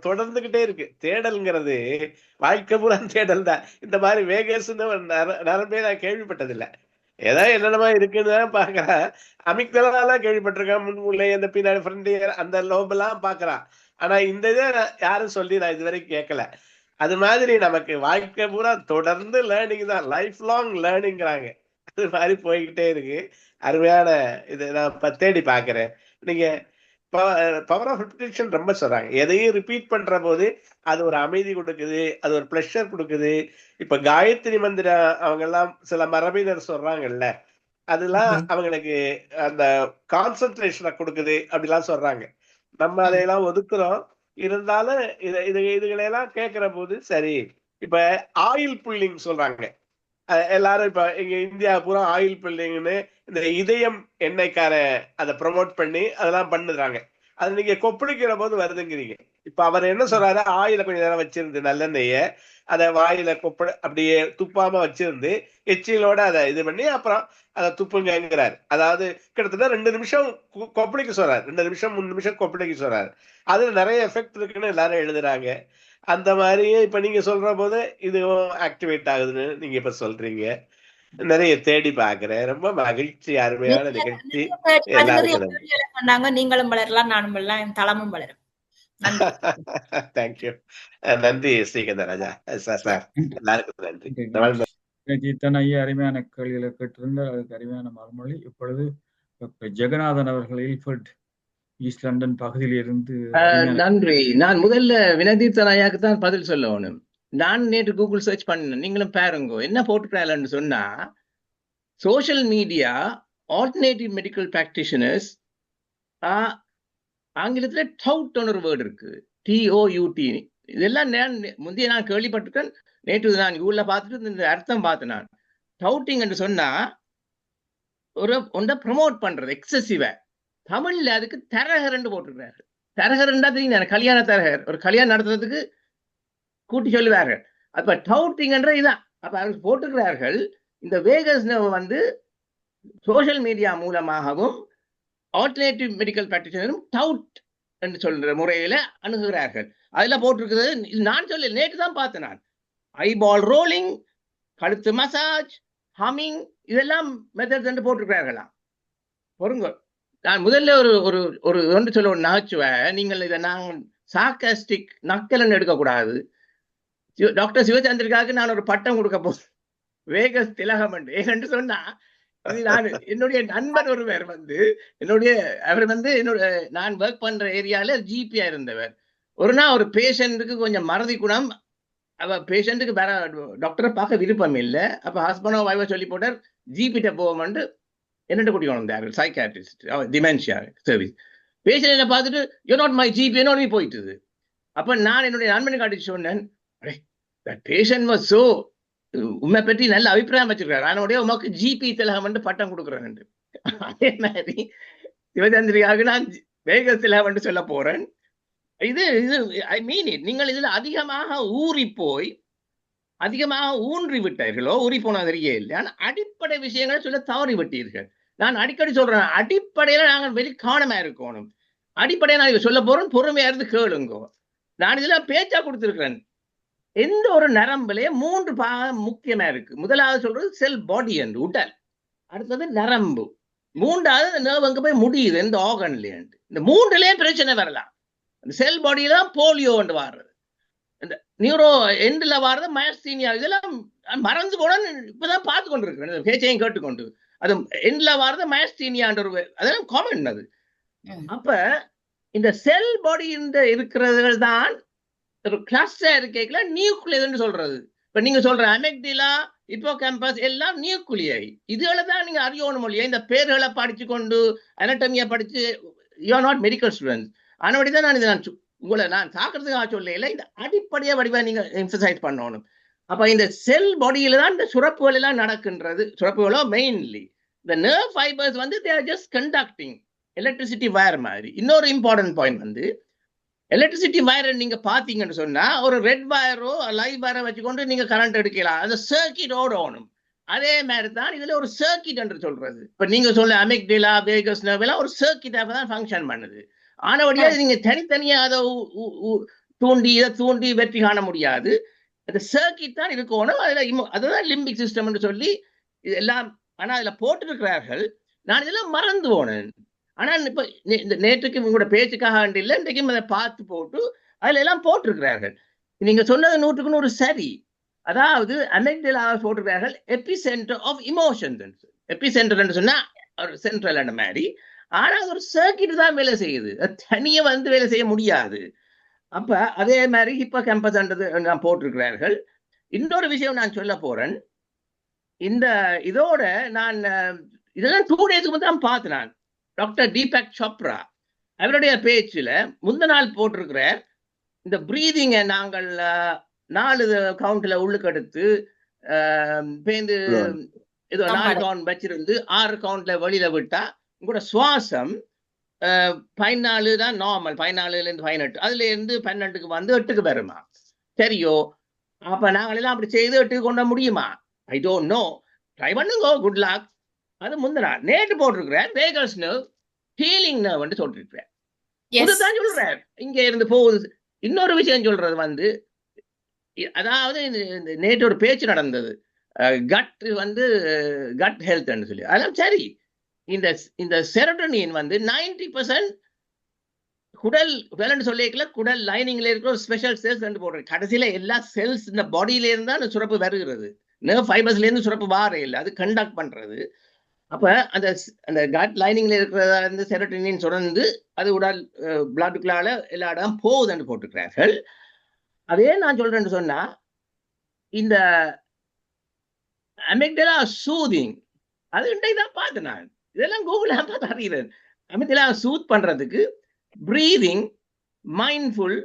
தொடர்ந்துகிட்டே இருக்கு. தேடல்ங்கிறது வாழ்க்கை பூரா தேடல் தான். இந்த மாதிரி வேகஸ்ன்னு நரம்பே நான் கேள்விப்பட்டது இல்ல. ஏதாவது என்னென்னமா இருக்குன்னு தான் பாக்குறேன். அமிக்தலாம் கேள்விப்பட்டிருக்கேன், முன்முள்ளே அந்த பின்னாடி ஃப்ரண்டியர் அந்த லோபெல்லாம் பாக்குறான். ஆனா இந்த இதை யாரும் சொல்லி நான் இதுவரைக்கும் கேட்கல. அது மாதிரி நமக்கு வாழ்க்கை பூரா தொடர்ந்து லேர்னிங் தான், லைஃப் லாங் லேர்னிங்கிறாங்க. அது மாதிரி போய்கிட்டே இருக்கு. அருமையான இது நான் தேடி பாக்குறேன். நீங்க பவர் ஆஃப் ரிப்பீட்டேஷன் ரொம்ப சொல்றாங்க. எதையும் ரிப்பீட் பண்ற போது அது ஒரு அமைதி கொடுக்குது, அது ஒரு பிளஷர் கொடுக்குது. இப்ப காயத்ரி மந்திரம் அவங்க எல்லாம் சில மரபினர் சொல்றாங்கல்ல, அதெல்லாம் அவங்களுக்கு அந்த கான்சென்ட்ரேஷனை கொடுக்குது அப்படிலாம் சொல்றாங்க. நம்ம அதையெல்லாம் ஒதுக்குறோம். இருந்தாலும் இதுகளெல்லாம் கேட்கிற போது சரி. இப்ப ஆயில் புல்லிங் சொல்றாங்க எல்லாரும். இப்ப இங்க இந்தியா பூரா ஆயில் புல்லிங்னு இந்த இதயம் எண்ணெய்க்கார அதை ப்ரொமோட் பண்ணி அதெல்லாம் பண்ணுறாங்க. அது நீங்க கொப்பளிக்கிற போது வருதுங்கிறீங்க. இப்ப அவர் என்ன சொல்றாரு, ஆயில கொஞ்ச நேரம் வச்சிருந்து நல்லெண்ணெய அதை வாயில அப்படியே துப்பாம வச்சிருந்து எச்சிலோட அதை இது பண்ணி அப்புறம் அதை துப்புங்கிறாரு. அதாவது கிட்டத்தட்ட 2 நிமிஷம் கொப்பளிக்க சொல்றாரு, 2 நிமிஷம் 3 நிமிஷம் கொப்பளிக்க சொல்றாரு. அதுல நிறைய எஃபெக்ட் இருக்குன்னு எல்லாரும் எழுதுறாங்க. அந்த மாதிரியே இப்ப நீங்க சொல்ற போது இதுவும் ஆக்டிவேட் ஆகுதுன்னு நீங்க இப்ப சொல்றீங்க. நிறைய தேடி பாக்குறேன். ரொம்ப மகிழ்ச்சி, அருமையான நிகழ்ச்சி. எல்லாருக்கும் நீங்களும் வளரலாம், நானும் வளரலாம், தளமும் வளரும். தேங்க்யூ. நன்றி ஸ்ரீகந்தராஜா சார். எல்லாருக்கும் நன்றி. ஜீத்தன் ஐயா அருமையான கேள்விகளை கேட்டிருந்தார். அதுக்கு அருமையான மறுமொழி. இப்பொழுது ஜெகநாதன் அவர்கள் இல்ஃபர்ட் ஈஸ்ட் லண்டன் பகுதியில் இருந்து. நன்றி. நான் முதல்ல வினதீர்த்தன் ஐயாக்கு தான் பதில் சொல்லணும். நான் நேற்று கூகுள் சர்ச் பண்ணேன், நீங்களும் பாருங்க என்ன போட்டுக்கிறாங்கன்னு சொன்னா, social media alternative medical practitioners, ஆங்கிலத்துல டவுட் ஒரு வேர்டு இருக்கு, TOUT. இதெல்லாம் முந்தைய நான் கேள்விப்பட்டிருக்கேன். நேற்று நான் ஊர்ல பார்த்துட்டு இந்த அர்த்தம் பார்த்தேன். நான் டவுட்டிங் என்று சொன்னா ஒரு ஒன்றை ப்ரமோட் பண்றது எக்ஸசிவா. தமிழ்ல அதுக்கு தரகர்ன்னு போட்டிருக்கிறார்கள். தரகர்ன்றா தெரியுங்க, கல்யாண தரகர், ஒரு கல்யாணம் நடத்துறதுக்கு கூட்டி சொல்லுவார்கள். அப்ப டவுட்டிங்ன்ற இதான். அப்ப அவர்கள் போட்டிருக்கிறார்கள். இந்த வேகஸ் வந்து சோசியல் மீடியா மூலமாகவும் ஆல்டர்னேட்டிவ் மெடிக்கல் பிராக்டிஷனரும் டவுட் என்று சொல்ற முறையில அணுகுகிறார்கள். அதுல போட்டிருக்கிறது. நான் சொல்ல நேற்று தான் பார்த்தேன். நான் ஐபால் ரோலிங், கழுத்து மசாஜ், ஹமிங், இதெல்லாம் மெத்தட்ஸ் என்று போட்டிருக்கிறார்களாம். பொருங்க, நான் முதல்ல ஒரு ஒரு ஒன்று சொல்ல ஒரு நகைச்சுவை. நீங்கள் இதை நாங்கள் சார்காஸ்டிக் நக்கலன்னு எடுக்கக்கூடாது. டாக்டர் சிவச்சந்திரிக்காவுக்கு நான் ஒரு பட்டம் கொடுக்க போறேன், வேகஸ் திலகம் என்று சொன்னா, நான் என்னுடைய நண்பர் ஒருவர் வந்து அவர் வந்து நான் ஒர்க் பண்ற ஏரியால ஜிபியா இருந்தவர். ஒரு நாள் ஒரு பேஷண்ட்டுக்கு கொஞ்சம் மறதி குணம், அவ பேஷண்ட்டுக்கு வேற டாக்டரை பார்க்க விருப்பம் இல்லை. அப்ப ஹஸ்பண்டோ வைஃபோ சொல்லி போட்டார், ஜிபிட்ட போவோம்னு என்னட்டு கூட்டி கொண்டாரு, சைக்காட்ரிஸ்ட், டிமென்ஷியா சர்வீஸ். பேஷண்ட் என்ன பார்த்துட்டு யூ நாட் மை ஜிபி என்னோட போயிட்டுது. அப்ப நான் என்னுடைய நண்பனுக்கு காட்டி சொன்னேன், பேஷண்ட் வாஸ் சோ உண்மை பற்றி நல்ல அபிப்பிராயம் வச்சிருக்காரு, அதனுடைய உமக்கு ஜிபி திலகம் பட்டம் கொடுக்குறேன். அதே மாதிரி சிவச்சந்திரியாக நான் வேகஸ் திலகம் சொல்ல போறேன். இது ஐ மீன் இட். நீங்கள் இதுல அதிகமாக ஊன்றி விட்டார்களோ, ஊறி போன தெரிய இல்லை. ஆனால் அடிப்படை விஷயங்களை சொல்ல தவறி விட்டீர்கள். நான் அடிக்கடி சொல்றேன், அடிப்படையில நாங்கள் வெறி கவனமா இருக்கணும். அடிப்படையை நான் இதை சொல்ல போறேன், பொறுமையா இருந்து கேளுங்க. நான் இதெல்லாம் பேச்சா கொடுத்திருக்கிறேன். எந்த ஒரு நரம்புலயே 3 பாகம் முக்கியமா இருக்கு. முதலாவது சொல்றது செல் பாடி என்று உடல், அடுத்தது நரம்பு, மூன்றாவது நர்வ் அங்க போய் முடியுது எந்த ஆர்கன்ல. இந்த 3லயே பிரச்சனை வரலாம். செல் பாடியில தான் போலியோ என்று வாடுறது, இந்த நியூரோ எண்ட்ல வாடுறது மயஸ்தீனியா, இதெல்லாம் மறந்து போன இப்பதான் பார்த்து கொண்டு இருக்கிறேன், பேச்சையும் கேட்டுக்கொண்டு. அது எண்ட்ல வாடுறது மயஸ்தீனியான்ற ஒரு அதெல்லாம் காமன் அது. அப்ப இந்த செல் பாடி இருக்கிறது தான் ஒரு கிளஸ்டர் இருக்கல நியூக்ளியஸ் சொல்றது. இப்ப நீங்க சொல்ற அமெக்டிலா, ஹிப்போகாம்பஸ் எல்லாம் நியூக்ளியை. இதுகளை தான் நீங்க அறியணும் இல்லையா? இந்த பேர்களை படிச்சு கொண்டு அனட்டமியா படிச்சு you are not medical students. ஆனபடிதான் நான் இதை உங்களை நான் தாக்குறதுக்காக சொல்லல, இந்த அடிப்படையா வடிவா நீங்க எம்ஃபசைஸ் பண்ணணும். அப்ப இந்த செல் பாடியில தான் இந்த சுரப்புகள் எல்லாம் நடக்கின்றது. சுரப்புகளோ மெயின்லி இந்த நர்வ் ஃபைபர்ஸ் வந்து they are just conducting electricity wire மாதிரி. இன்னொரு இம்பார்ட்டன்ட் பாயிண்ட் வந்து எலக்ட்ரிசிட்டி வயர் நீங்க பாத்தீங்கன்னு சொன்னா ஒரு ரெட் வயரோ லைவ் வயரை வச்சுக்கொண்டு நீங்க கரண்ட் எடுக்கலாம், அந்த சர்க்கிட் ஓடணும். அதே மாதிரி தான் இதுல ஒரு சர்க்கிட் என்று சொல்றது. இப்ப நீங்க சொல்ல அமெக்டிலா, வேகஸ் நர்வ் எல்லாம் ஒரு சர்க்கிட்டாக தான் ஃபங்க்ஷன் பண்ணுது. ஆனபடியா நீங்க தனித்தனியா அதை தூண்டி வெற்றி காண முடியாது. அந்த சர்க்கிட் தான் இருக்கணும். அதுதான் லிம்பிக் சிஸ்டம் சொல்லி இதெல்லாம். ஆனா அதுல போட்டிருக்கிறார்கள், நான் இதெல்லாம் மறந்து போனேன். ஆனா இப்ப இந்த நேற்றுக்கு உங்களோட பேச்சுக்காக இல்லை, இன்றைக்கும் அதை பார்த்து போட்டு அதுல எல்லாம் போட்டிருக்கிறார்கள். நீங்க சொன்னது 100க்கு 100 சரி. அதாவது அமெக்டிலா போட்டிருக்கிறார்கள் எபி சென்டர் ஆஃப் இமோஷன்ஸ். எபி சென்டர் சொன்னா ஒரு சென்ட்ரல் அந்த மாதிரி. ஆனா ஒரு சர்க்கிட் தான் வேலை செய்யுது, தனியா வந்து வேலை செய்ய முடியாது. அப்ப அதே மாதிரி ஹிப்போகாம்பஸ் நான் போட்டிருக்கிறார்கள். இன்னொரு விஷயம் நான் சொல்ல போறேன். இந்த இதோட நான் இதெல்லாம் 2 டேஸ்க்கு வந்து தான் பார்த்தேன். நான் டாக்டர் தீபக் சோப்ரா அவருடைய பேச்சுல முந்த நாள் போட்டிருக்கிறார், இந்த பிரீதிங்கை நாங்கள் 4 கவுண்ட்ல உள்ளுக்கு எடுத்து பேந்து ஏதோ 4 கவுண்ட் வச்சிருந்து 6 கவுண்ட்ல வெளியில விட்டா உங்களோட சுவாசம் 14 தான் நார்மல், 14ல இருந்து 18, அதுல இருந்து 12க்கு வந்து 8க்கு வருமா? சரியோ? அப்ப நாங்களெல்லாம் அப்படி செய்து 8க்கு கொண்ட முடியுமா? I don't know. ட்ரை பண்ணுங்க, குட் லாக். அது முந்தினா நேற்று போட்டிருக்கிறேன் வேகஸ் நர்வ் ஹீலிங் நர்வ் சொல்லிருக்கிறேன். இதுதான் சொல்றேன், இங்க இருந்து போகுது. இன்னொரு விஷயம் சொல்றது வந்து, அதாவது இந்த நேற்று ஒரு பேச்சு நடந்தது, கட் வந்து கட் ஹெல்த் சொல்லி. அதெல்லாம் சரி. இந்த செரோட்டோனின் வந்து 90% குடல் சொல்லிக்கல, குடல் லைனிங்ல இருக்கிற ஒரு ஸ்பெஷல் செல்ஸ் போடுறது. கடைசியில எல்லா செல்ஸ் இந்த பாடியில இருந்தா அந்த சுரப்பு வருகிறது, நர்வ் ஃபைபர்ஸ்ல இருந்து சுரப்பு வார இல்லை, அது கண்டக்ட் பண்றது. அப்ப அந்த கட் லைனிங்ல இருக்கிறதா இருந்து செரோட்டோனின் சுரந்து அது உடல் பிளட்டுக்குள்ளால எல்லா இடம் போகுதுன்னு போட்டுக்கிறார்கள். அதே நான் சொல்றேன்னு சொன்னா, இந்த அமெக்டிலா சூதிங் அது இன்றைக்கு தான் பார்த்தேன் நான். இதெல்லாம் கூகுள் பார்த்து அறிகிறேன். அமெக்டிலா சூத் பண்றதுக்கு பிரீதிங், மைண்ட்ஃபுல்,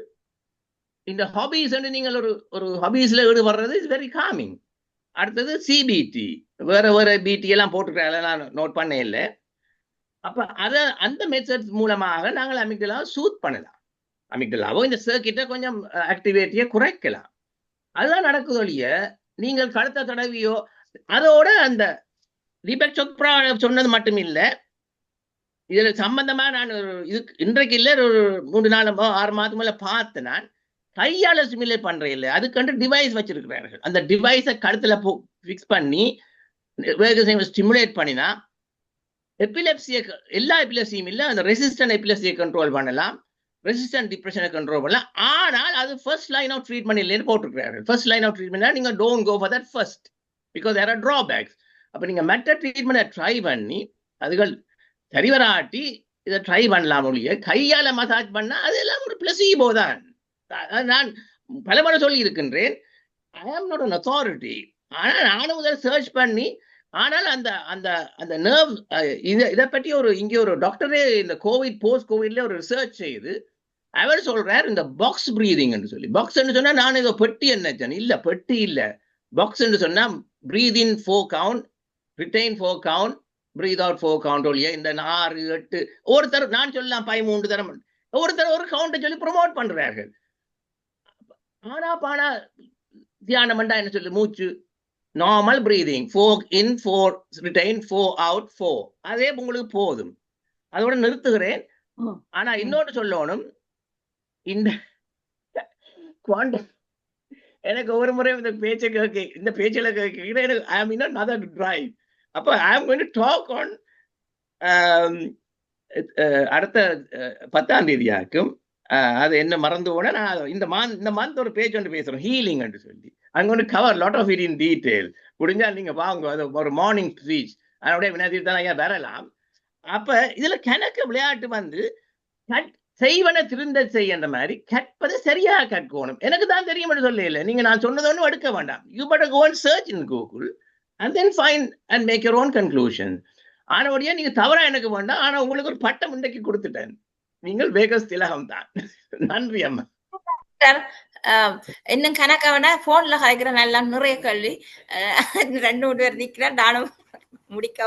இந்த ஹாபீஸ் நீங்கள் ஒரு ஹாபீஸ்ல ஈடுபடுறது இஸ் வெரி காமிங். அடுத்தது சிபிடி, வேற பிடி எல்லாம் போட்டுக்கிறாங்க, நான் நோட் பண்ண இல்லை. அப்ப அந்த மெத்தட் மூலமாக நாங்கள் அமிக்டலா சூத் பண்ணலாம். அமிக்டலாவோ இந்த சர்க்கிட்டை கொஞ்சம் ஆக்டிவேட்டியை குறைக்கலாம். அதுதான் நடக்குது ஒழிய நீங்கள் கழுத்த தடவியோ. அதோட அந்த தீபக் சோப்ரா சொன்னது மட்டும் இல்லை, இதுல சம்பந்தமா நான் இன்றைக்கு இல்லை, ஒரு 3-4-6 மாதம் மேல பார்த்தேன். நான் கையால சிமுலேட் பண்றேன் இல்லை, அதுக்கு டிவைஸ் வச்சிருக்கிறார்கள். அந்த டிவைஸை கழுத்துல பிக்ஸ் பண்ணி ஸ்டிமுலேட் பண்ணினா எபிலெப்சியை, எல்லா எபிலெப்சியும் இல்லை, அந்த ரெசிஸ்டன்ட் எபிலெப்சியை கண்ட்ரோல் பண்ணலாம், ரெசிஸ்டன்ட் டிப்ரெஷனை கண்ட்ரோல் பண்ணலாம். ஆனால் அது ஃபர்ஸ்ட் லைன் ஆஃப் ட்ரீட்மெண்ட் இல்லைன்னு போட்டிருக்கிறார்கள். ஃபர்ஸ்ட் லைன் ஆஃப் ட்ரீட்மெண்ட் நீங்க don't go for that first, because there are drawbacks. அப்ப நீங்க மெட்ட ட்ரீட்மெண்ட்டை ட்ரை பண்ணி அதுகள் சரி வராட்டி இதை ட்ரை பண்ணலாம் ஒழிய கையால மசாஜ் பண்ணா அதெல்லாம் ஒரு பிளஸிபோ தான். நான் பல முறை சொல்லி இருக்கின்றேன், ஐ ஆம் நாட் அன் அத்தாரிட்டி. ஆனால் நானும் முதல் சர்ச் பண்ணி, ஆனால் அந்த அந்த அந்த நர்வ் இதை பற்றி இங்கே ஒரு டாக்டரே இந்த கோவிட் போஸ்ட் கோவிட்ல ஒரு ரிசர்ச் செய்து அவர் சொல்றார், இந்த பாக்ஸ் பிரீதிங் சொல்லி. பாக்ஸ் சொன்னா நான் ஏதோ பெட்டி என்னச்சேன், இல்ல பெட்டி இல்ல. பாக்ஸ் சொன்னா breathe in 4 count, retain 4 count, breathe out 4 count ஒழிய இந்த 6, 8 ஒருத்தர் நான் சொல்லலாம் 13 தரம் ஒருத்தர் ஒரு கவுண்டை சொல்லி ப்ரொமோட் பண்றார்கள். ஆனா பானா தியானம் என்ன சொல்லு, மூச்சு normal breathing 4 in 4 retain 4 out 4, அதே உங்களுக்கு போதும். அதோட நிறுத்துகிறேன். ஆனா இன்னொன்று சொல்லணும், இந்த குவாண்டம் எனக்கு ஒரு முறை இந்த பேச்சுல கேட்க எனக்கு ஐ ஆம் இன் another drive. அப்ப ஐ am going to talk on அடுத்த 10ஆம் தேதியாக்கும் அது என்ன மறந்து போன நான் இந்த மந்த் ஒரு பேஜ் ஒன்று பேசுறோம் ஹீலிங் என்று சொல்லி. I'm going to cover a lot of it in detail. முடிஞ்சா நீங்க வாங்க, அது ஒரு மார்னிங் ஸ்பீச் அதனுடைய வினாதியில் தான் ஐயா வரலாம். அப்ப இதுல கணக்கு விளையாட்டு வந்து செய்வன திருந்த செய்யன்ற மாதிரி கற்பதை சரியா கற்கணும். எனக்கு தான் தெரியும் என்று சொல்ல இல்லை, நீங்க நான் சொன்னது ஒன்றும் எடுக்க வேண்டாம். You better go and search in Google and then find and make your own conclusion. ஆனபடியா நீங்க தவறா எனக்கு வேண்டாம், ஆனா உங்களுக்கு ஒரு பட்டம் இன்றைக்கு கொடுத்துட்டேன், நீங்கள் வேகஸ் திலகம் தான். நன்றி அம்மா. இன்னும் கணக்க வேணா போன்ல கலைக்கிற நல்லா நிறைய கேள்வி 2-3 பேர் நிக்கிறேன், நானும் முடிக்க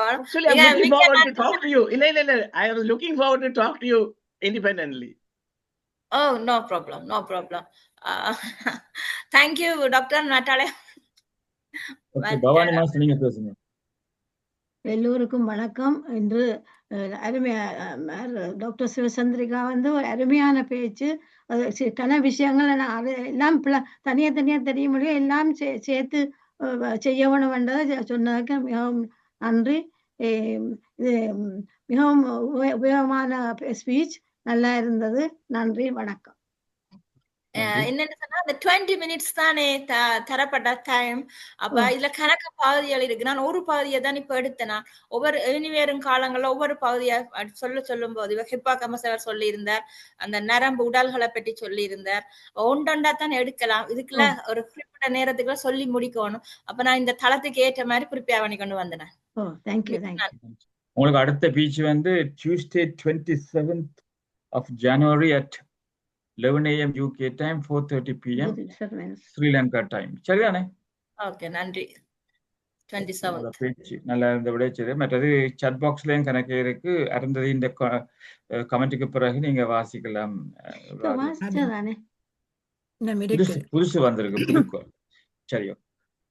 independently. Oh, no problem. Thank you, Dr. Natalia. Bhavani master நீங்க பேசுங்க. எல்லோருக்கும் வணக்கம். இன்று டாக்டர் சிவசந்திரிகா வந்து ஒரு அருமையான பேச்சு, கன விஷயங்கள் எல்லாம் தனியா தெரிய முடியும், எல்லாம் சேர்த்து செய்யணும் என்றதை சொன்னதுக்கு மிகவும் நன்றி. இது மிகவும் உபயோகமான ஸ்பீச், நல்லா இருந்தது. நன்றி, வணக்கம். என்னன்னு சொன்னா அந்த 20 மினிட்ஸ் தானே தரப்பட்ட டைம். அப்ப இதுல கணக்கு பகுதிகள் இருக்கு. நான் ஒரு பகுதியை தான் இப்ப எடுத்தேன். ஒவ்வொரு இனிவேறும் காலங்கள்ல ஒவ்வொரு பகுதியை சொல்லும் போது ஹிப்பாகமஸ் அவர் சொல்லி இருந்தார், அந்த நரம்பு உடல்களை பற்றி சொல்லி இருந்தார். ஒன்றொண்டா தான் எடுக்கலாம், இதுக்குள்ள ஒரு குறிப்பிட்ட நேரத்துக்குள்ள சொல்லி முடிக்கணும். அப்ப நான் இந்த தளத்துக்கு ஏற்ற மாதிரி ப்ரிப்பேர் பண்ணி கொண்டு வந்தேன். உங்களுக்கு அடுத்த பீச் வந்து Tuesday 27th of January at 11 AM UK time, 4:30 PM Sri Lanka time. சரிதானே? ஓகே, நன்றி. 27th பேச்சு நல்லா இருந்த விடைச்சது. மற்றது சாட் பாக்ஸ்லயும் கணக்கு இருக்கு, அருந்ததி இந்த கமெண்ட்டுக்கு பிறகு நீங்க வாசிக்கலாம். புதுசு வந்திருக்கு புதுக்கோள். சரியோ,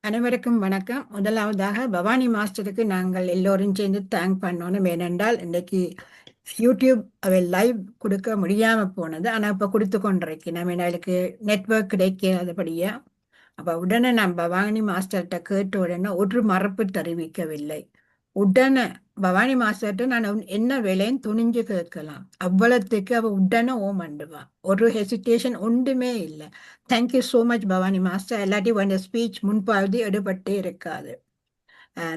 அனைவருக்கும் வணக்கம். முதலாவதாக பவானி மாஸ்டருக்கு நாங்கள் எல்லோரும் சேர்ந்து தேங்க் பண்ணணும். ஏனென்றால் இன்றைக்கு யூடியூப் அவை லைவ் கொடுக்க முடியாம போனது, ஆனா இப்ப கொடுத்து கொண்டிருக்கேன். நம்ம எங்களுக்கு நெட்வொர்க் கிடைக்காதபடியா. அப்ப உடனே நான் பவானி மாஸ்டர்கிட்ட கேட்ட உடனே ஒரு மறுப்பு தெரிவிக்கவில்லை. உடனே பவானி மாஸ்டர்கிட்ட நான் என்ன வேலைன்னு துணிஞ்சு கேட்கலாம், அவ்வளவுக்கு அவ உடனே ஓமண்டுவா, ஒரு ஹெசிடேஷன் ஒன்றுமே இல்லை. Thank you so much Bhavani master. எல்லாட்டி அந்த ஸ்பீச் முன்பாவது எடுபட்டே இருக்காது.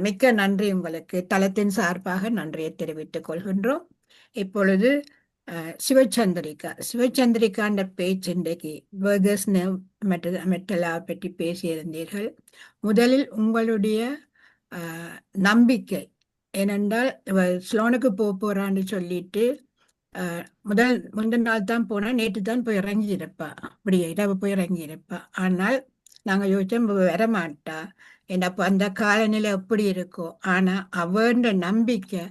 மிக்க நன்றி உங்களுக்கு. தளத்தின் சார்பாக நன்றியை தெரிவித்துக் கொள்கின்றோம். இப்பொழுது சிவச்சந்திரிகாண்ட பேச்சு இன்றைக்கு வேகஸ் மெட்டலா பற்றி பேசியிருந்தீர்கள். முதலில் உங்களுடைய நம்பிக்கை, ஏனென்றால் ஸ்லோனுக்கு போறான்னு சொல்லிட்டு முதல் நாள் தான் போனா, நேற்று தான் போய் இறங்கியிருப்பா, அப்படியே இரவு போய் இறங்கியிருப்பா. ஆனால் நாங்க யோசிச்சோம் வரமாட்டா, அப்போ அந்த காலநிலை எப்படி இருக்கும். ஆனா அவருடைய நம்பிக்கை,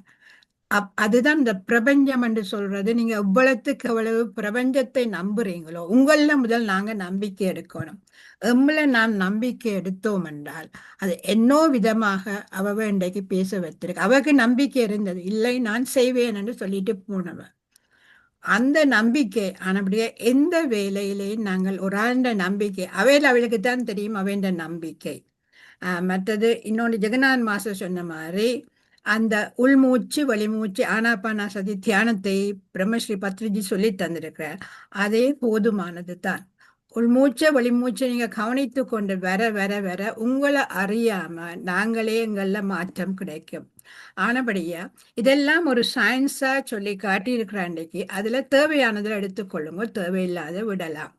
அதுதான் இந்த பிரபஞ்சம் என்று சொல்றது. நீங்க எவ்வளவுக்கு எவ்வளவு பிரபஞ்சத்தை நம்புறீங்களோ, உங்கள முதல் நாங்க நம்பிக்கை எடுக்கணும். எம்மள நாம் நம்பிக்கை எடுத்தோம் என்றால் அது என்னோ விதமாக அவ இன்றைக்கு பேச வைத்திருக்கு. அவருக்கு நம்பிக்கை இருந்தது, இல்லை நான் செய்வேன் என்று சொல்லிட்டு போனவ. அந்த நம்பிக்கை ஆனபடியே எந்த வேலையிலேயும் நாங்கள் ஒரு ஆண்ட நம்பிக்கை அவளுக்கு தான் தெரியும், அவன் நம்பிக்கை. மற்றது இன்னொன்று ஜெகநாத் மாஸ்டர் சொன்ன மாதிரி அந்த உள்மூச்சு வெளிமூச்சு ஆனாபானாசதி தியானத்தை பிரம்மஸ்ரீ பத்ரிஜி சொல்லி தந்திருக்கிறார். அதே போதுமானது தான். உள்மூச்சை வெளிமூச்சை நீங்க கவனித்து கொண்டு வர வர வர உங்களை அறியாம நாங்களே எங்கள மாற்றம் கிடைக்கும். ஆனபடியா இதெல்லாம் ஒரு சயின்ஸா சொல்லி காட்டி இருக்கிற அன்றைக்கு அதுல தேவையானதை எடுத்துக்கொள்ளுங்க, தேவையில்லாத விடலாம்.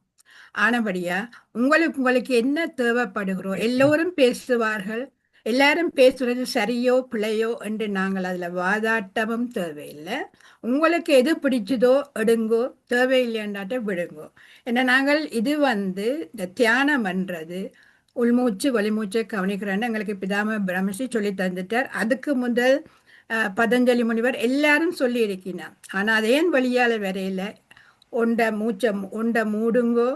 ஆனபடியா உங்களுக்கு என்ன தேவைப்படுகிறோ, எல்லோரும் பேசுவார்கள், எல்லாரும் பேசுறது சரியோ பிழையோ என்று நாங்கள் அதுல வாதாட்டமும் தேவையில்லை. உங்களுக்கு எது பிடிச்சதோ எடுங்கோ, தேவையில்லைன்றாட்ட விடுங்கோ. ஏன்னா நாங்கள் இது இந்த தியானம் பண்றது உள்மூச்சு வெளிமூச்சை கவனிக்கிறேன்னு எங்களுக்கு பிதாம பிரம்மஸ்ரீ சொல்லி தந்துட்டார். அதுக்கு முதல் பதஞ்சலி முனிவர் எல்லாரும் சொல்லி இருக்கிறார். ஆனா அதேன் வழியால வரையில ஒண்ட மூடுங்கோ,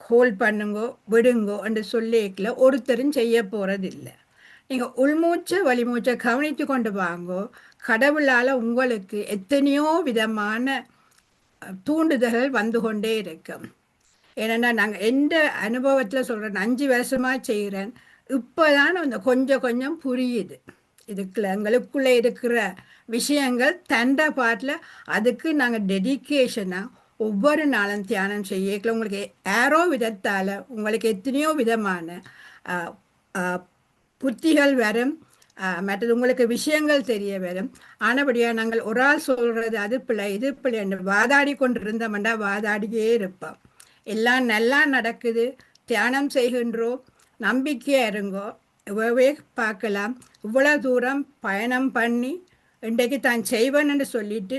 ஹோல்ட் பண்ணுங்கோ, விடுங்கோ என்று சொல்லிக்கல ஒருத்தரும் செய்ய போறது இல்லை. நீங்க உள்மூச்சை வலிமூச்சை கவனித்து கொண்டு வாங்கோ. கடவுளால உங்களுக்கு எத்தனையோ விதமான தூண்டுதல்கள் வந்து கொண்டே இருக்கும். ஏன்னா நாங்கள் எந்த அனுபவத்தில் சொல்கிறேன், 5 வருஷமாக செய்கிறேன். இப்போ தான் அந்த கொஞ்சம் கொஞ்சம் புரியுது. இதுக்குள்ள எங்களுக்குள்ளே இருக்கிற விஷயங்கள் தண்ட பாட்டில் அதுக்கு நாங்கள் டெடிக்கேஷனாக ஒவ்வொரு நாளும் தியானம் செய்யல. உங்களுக்கு ஏரோ விதத்தால் உங்களுக்கு எத்தனையோ விதமான புத்திகள் வரும், மற்றது உங்களுக்கு விஷயங்கள் தெரிய வரும். ஆனபடியாக நாங்கள் ஒரு ஆள் சொல்கிறது அது பிள்ளை இது பிள்ளை என்று வாதாடி கொண்டு இருந்தோம்னா வாதாடியே இருப்போம். எல்லாம் நல்லா நடக்குது, தியானம் செய்கின்றோம், நம்பிக்கையாக இருங்கோ, இவ்வளவே பார்க்கலாம். இவ்வளோ தூரம் பயணம் பண்ணி இன்றைக்கு தான் செய்வேன்னு சொல்லிட்டு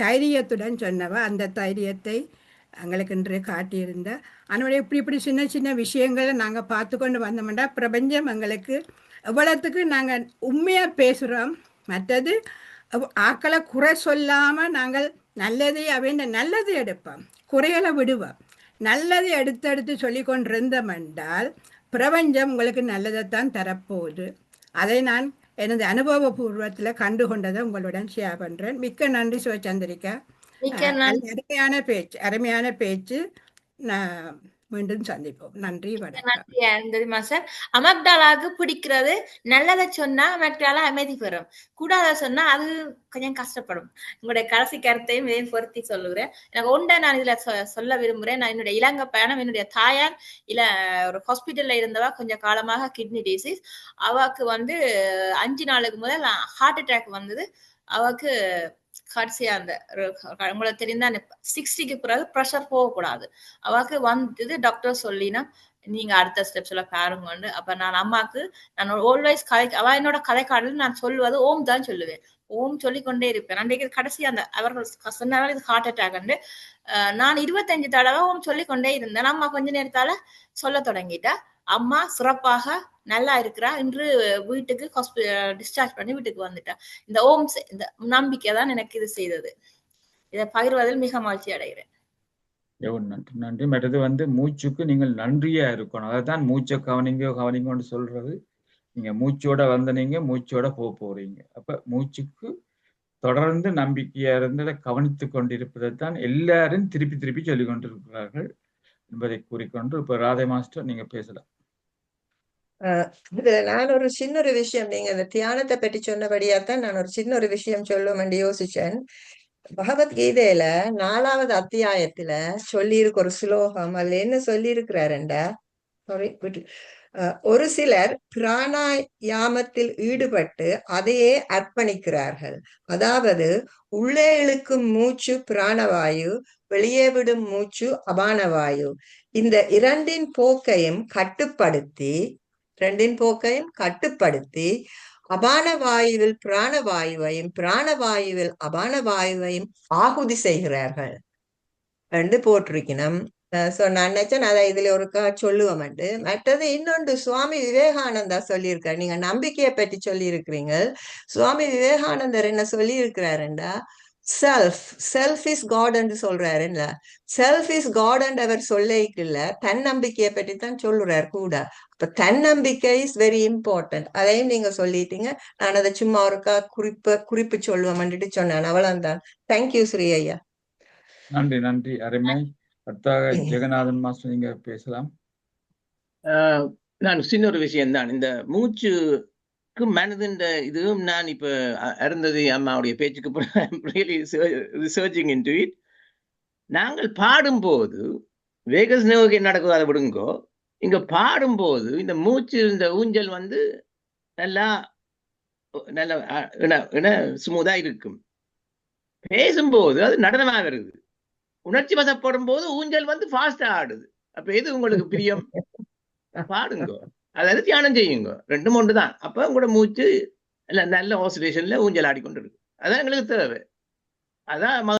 தைரியத்துடன் சொன்னவ அந்த தைரியத்தை எங்களுக்கு இன்று காட்டியிருந்த. அதனுடைய இப்படி சின்ன சின்ன விஷயங்களை நாங்கள் பார்த்து கொண்டு வந்தோம்னா பிரபஞ்சம் எங்களுக்கு எவ்வளோத்துக்கு நாங்கள் உண்மையாக பேசுகிறோம். மற்றது ஆக்களை குறை சொல்லாமல் நாங்கள் நல்லதை அவன் நல்லதை எடுப்போம், குறைகளை விடுவோம். நல்லதை எடுத்து சொல்லி கொண்டிருந்தோம் என்றால் பிரபஞ்சம் உங்களுக்கு நல்லதைத்தான் தரப்போகுது. அதை நான் எனது அனுபவபூர்வத்தில் கண்டுகொண்டதை உங்களுடன் ஷேர் பண்ணுறேன். மிக்க நன்றி சிவச்சந்திரிகா. அருமையான பேச்சு. நான் மீண்டும் சந்திப்போம். நன்றி, வணக்கம். மாஸ்டர், அமக்டாலாவுக்கு பிடிக்கிறது நல்லதை சொன்னா அமக்டாலா அமைதி பெறும், கூடாத சொன்னா அது கொஞ்சம் கஷ்டப்படும். உங்களுடைய கடைசி கருத்தையும் இதையும் பொருத்தி சொல்லுகிறேன். எனக்கு ஒன்றை நான் இதுல சொல்ல விரும்புகிறேன். நான் என்னுடைய இலங்கை பயணம், என்னுடைய தாயார் ஒரு ஹாஸ்பிட்டல்ல இருந்தவா, கொஞ்சம் காலமாக கிட்னி டிசீஸ். அவக்கு 5 நாளுக்கு முதல் ஹார்ட் அட்டாக் வந்தது. அவக்கு கடைசியா அந்த உங்களுக்கு தெரிந்த 60க்கு பிறகு ப்ரெஷர் போகக்கூடாது. அவாக்கு வந்தது டாக்டர் சொல்லினா நீங்க அடுத்த ஸ்டெப்ஸ்ல பாருங்கன்னு. அப்ப நான் அம்மாக்கு நான் ஆல்வேஸ் அவ என்னோட கதைக்காடல் நான் சொல்லுவது ஓம் தான் சொல்லுவேன். ஓம் சொல்லிக்கொண்டே இருப்பேன். அன்றைக்கு கடைசி அந்த அவர்கள் சொன்னாலும் இது ஹார்ட் அட்டாக் நான் 25 தடவை ஓம் சொல்லிக்கொண்டே இருந்தேன். அம்மா கொஞ்ச நேரத்தால சொல்ல தொடங்கிட்டா. அம்மா சிறப்பாக நல்லா இருக்கிறா. இன்று வீட்டுக்கு டிஸ்சார்ஜ் பண்ணி வீட்டுக்கு வந்துட்டா. இந்த ஓம் இந்த நம்பிக்கை தான் எனக்கு இது செய்தது. இதை பகிர்வதில் மிக மகிழ்ச்சி அடைகிறேன். நன்றி நன்றி. மற்றது மூச்சுக்கு நீங்கள் நன்றியா இருக்கணும். அதைத்தான் மூச்சை கவனிங்கன்னு சொல்றது. நீங்க மூச்சோட நீங்க மூச்சோட போறீங்க. அப்ப மூச்சுக்கு தொடர்ந்து நம்பிக்கையா இருந்து கவனித்து கொண்டிருப்பதைத்தான் எல்லாரும் திருப்பி திருப்பி சொல்லிக் கொண்டிருக்கிறார்கள் என்பதை கூறிக்கொண்டு இப்ப ராதை மாஸ்டர் நீங்க பேசலாம். நான் ஒரு சின்ன ஒரு விஷயம், நீங்க இந்த தியானத்தை பற்றி சொன்னபடியாத்தான் நான் ஒரு சின்ன ஒரு விஷயம் சொல்லுவேன் யோசிச்சேன். பகவத்கீதையில 4வது அத்தியாயத்துல சொல்லியிருக்க ஒரு ஸ்லோகம், அதுல என்ன சொல்லி இருக்கிறாருண்டா, ஒரு சிலர் பிராணாயாமத்தில் ஈடுபட்டு அதையே அர்ப்பணிக்கிறார்கள். அதாவது உள்ளே இழுக்கும் மூச்சு பிராணவாயு, வெளியே விடும் மூச்சு அபானவாயு. இந்த இரண்டின் போக்கையும் கட்டுப்படுத்தி அபான வாயுவில் பிராணவாயுவையும் பிராணவாயுவில் அபான வாயுவையும் ஆகுதி செய்கிறார்கள் என்று போட்டிருக்கணும். நான் நினைச்சேன் அதை இதுல ஒருக்கா சொல்லுவோம். மற்றது இன்னொன்று சுவாமி விவேகானந்தா சொல்லியிருக்காரு. நீங்க நம்பிக்கையை பற்றி சொல்லி இருக்கிறீங்க. சுவாமி விவேகானந்தர் என்ன சொல்லி இருக்கிறாருண்டா, செல்ஃப் இஸ் காட் என்று சொல்றாரு. செல்ஃப் இஸ் காட் என்று அவர் சொல்லிக்கல, தன்னம்பிக்கையை பற்றி தான் சொல்லுறாரு கூட. அப்ப தன்னம்பிக்கை இஸ் வெரி இம்பார்ட்டன்ட். அதையும் நீங்க சொல்லிட்டீங்க. நான் அதை சும்மா ஒருக்கா குறிப்பு சொல்லுவோம் சொன்னேன். அவ்வளவுதான். தேங்க்யூ ஸ்ரீ ஐயா. நன்றி நன்றி. அருமை. ஜெகநாதன் மாஸ்டர் நீங்க பேசலாம். நான் சின்ன ஒரு விஷயம் தான், இந்த மூச்சுக்கு மனதுன்ற இதுவும் நான் இப்ப அருந்ததி அம்மாவுடைய பேச்சுக்கு ரிசர்ச்சிங் இன்டு இட். நாங்கள் பாடும்போது வேகஸ் நோக்கி நடக்குது, அதை விடுங்கோ. இங்க பாடும்போது இந்த மூச்சு இந்த ஊஞ்சல் நல்லா ஸ்மூதா இருக்கும். பேசும்போது அது நடனமா வருது. உணர்ச்சி வசப்படும் போது ஊஞ்சல் ஃபாஸ்டா ஆடுது. அப்ப எது உங்களுக்கு பிரியம்? பாடுங்க, அதாவது தியானம் செய்யுங்க, 2 ஒன்று தான். அப்ப உங்களோட மூச்சு நல்ல ஆசிலேஷன்ல ஊஞ்சல் ஆடிக்கொண்டு இருக்கு. அதான் எங்களுக்கு தேவை. அதான்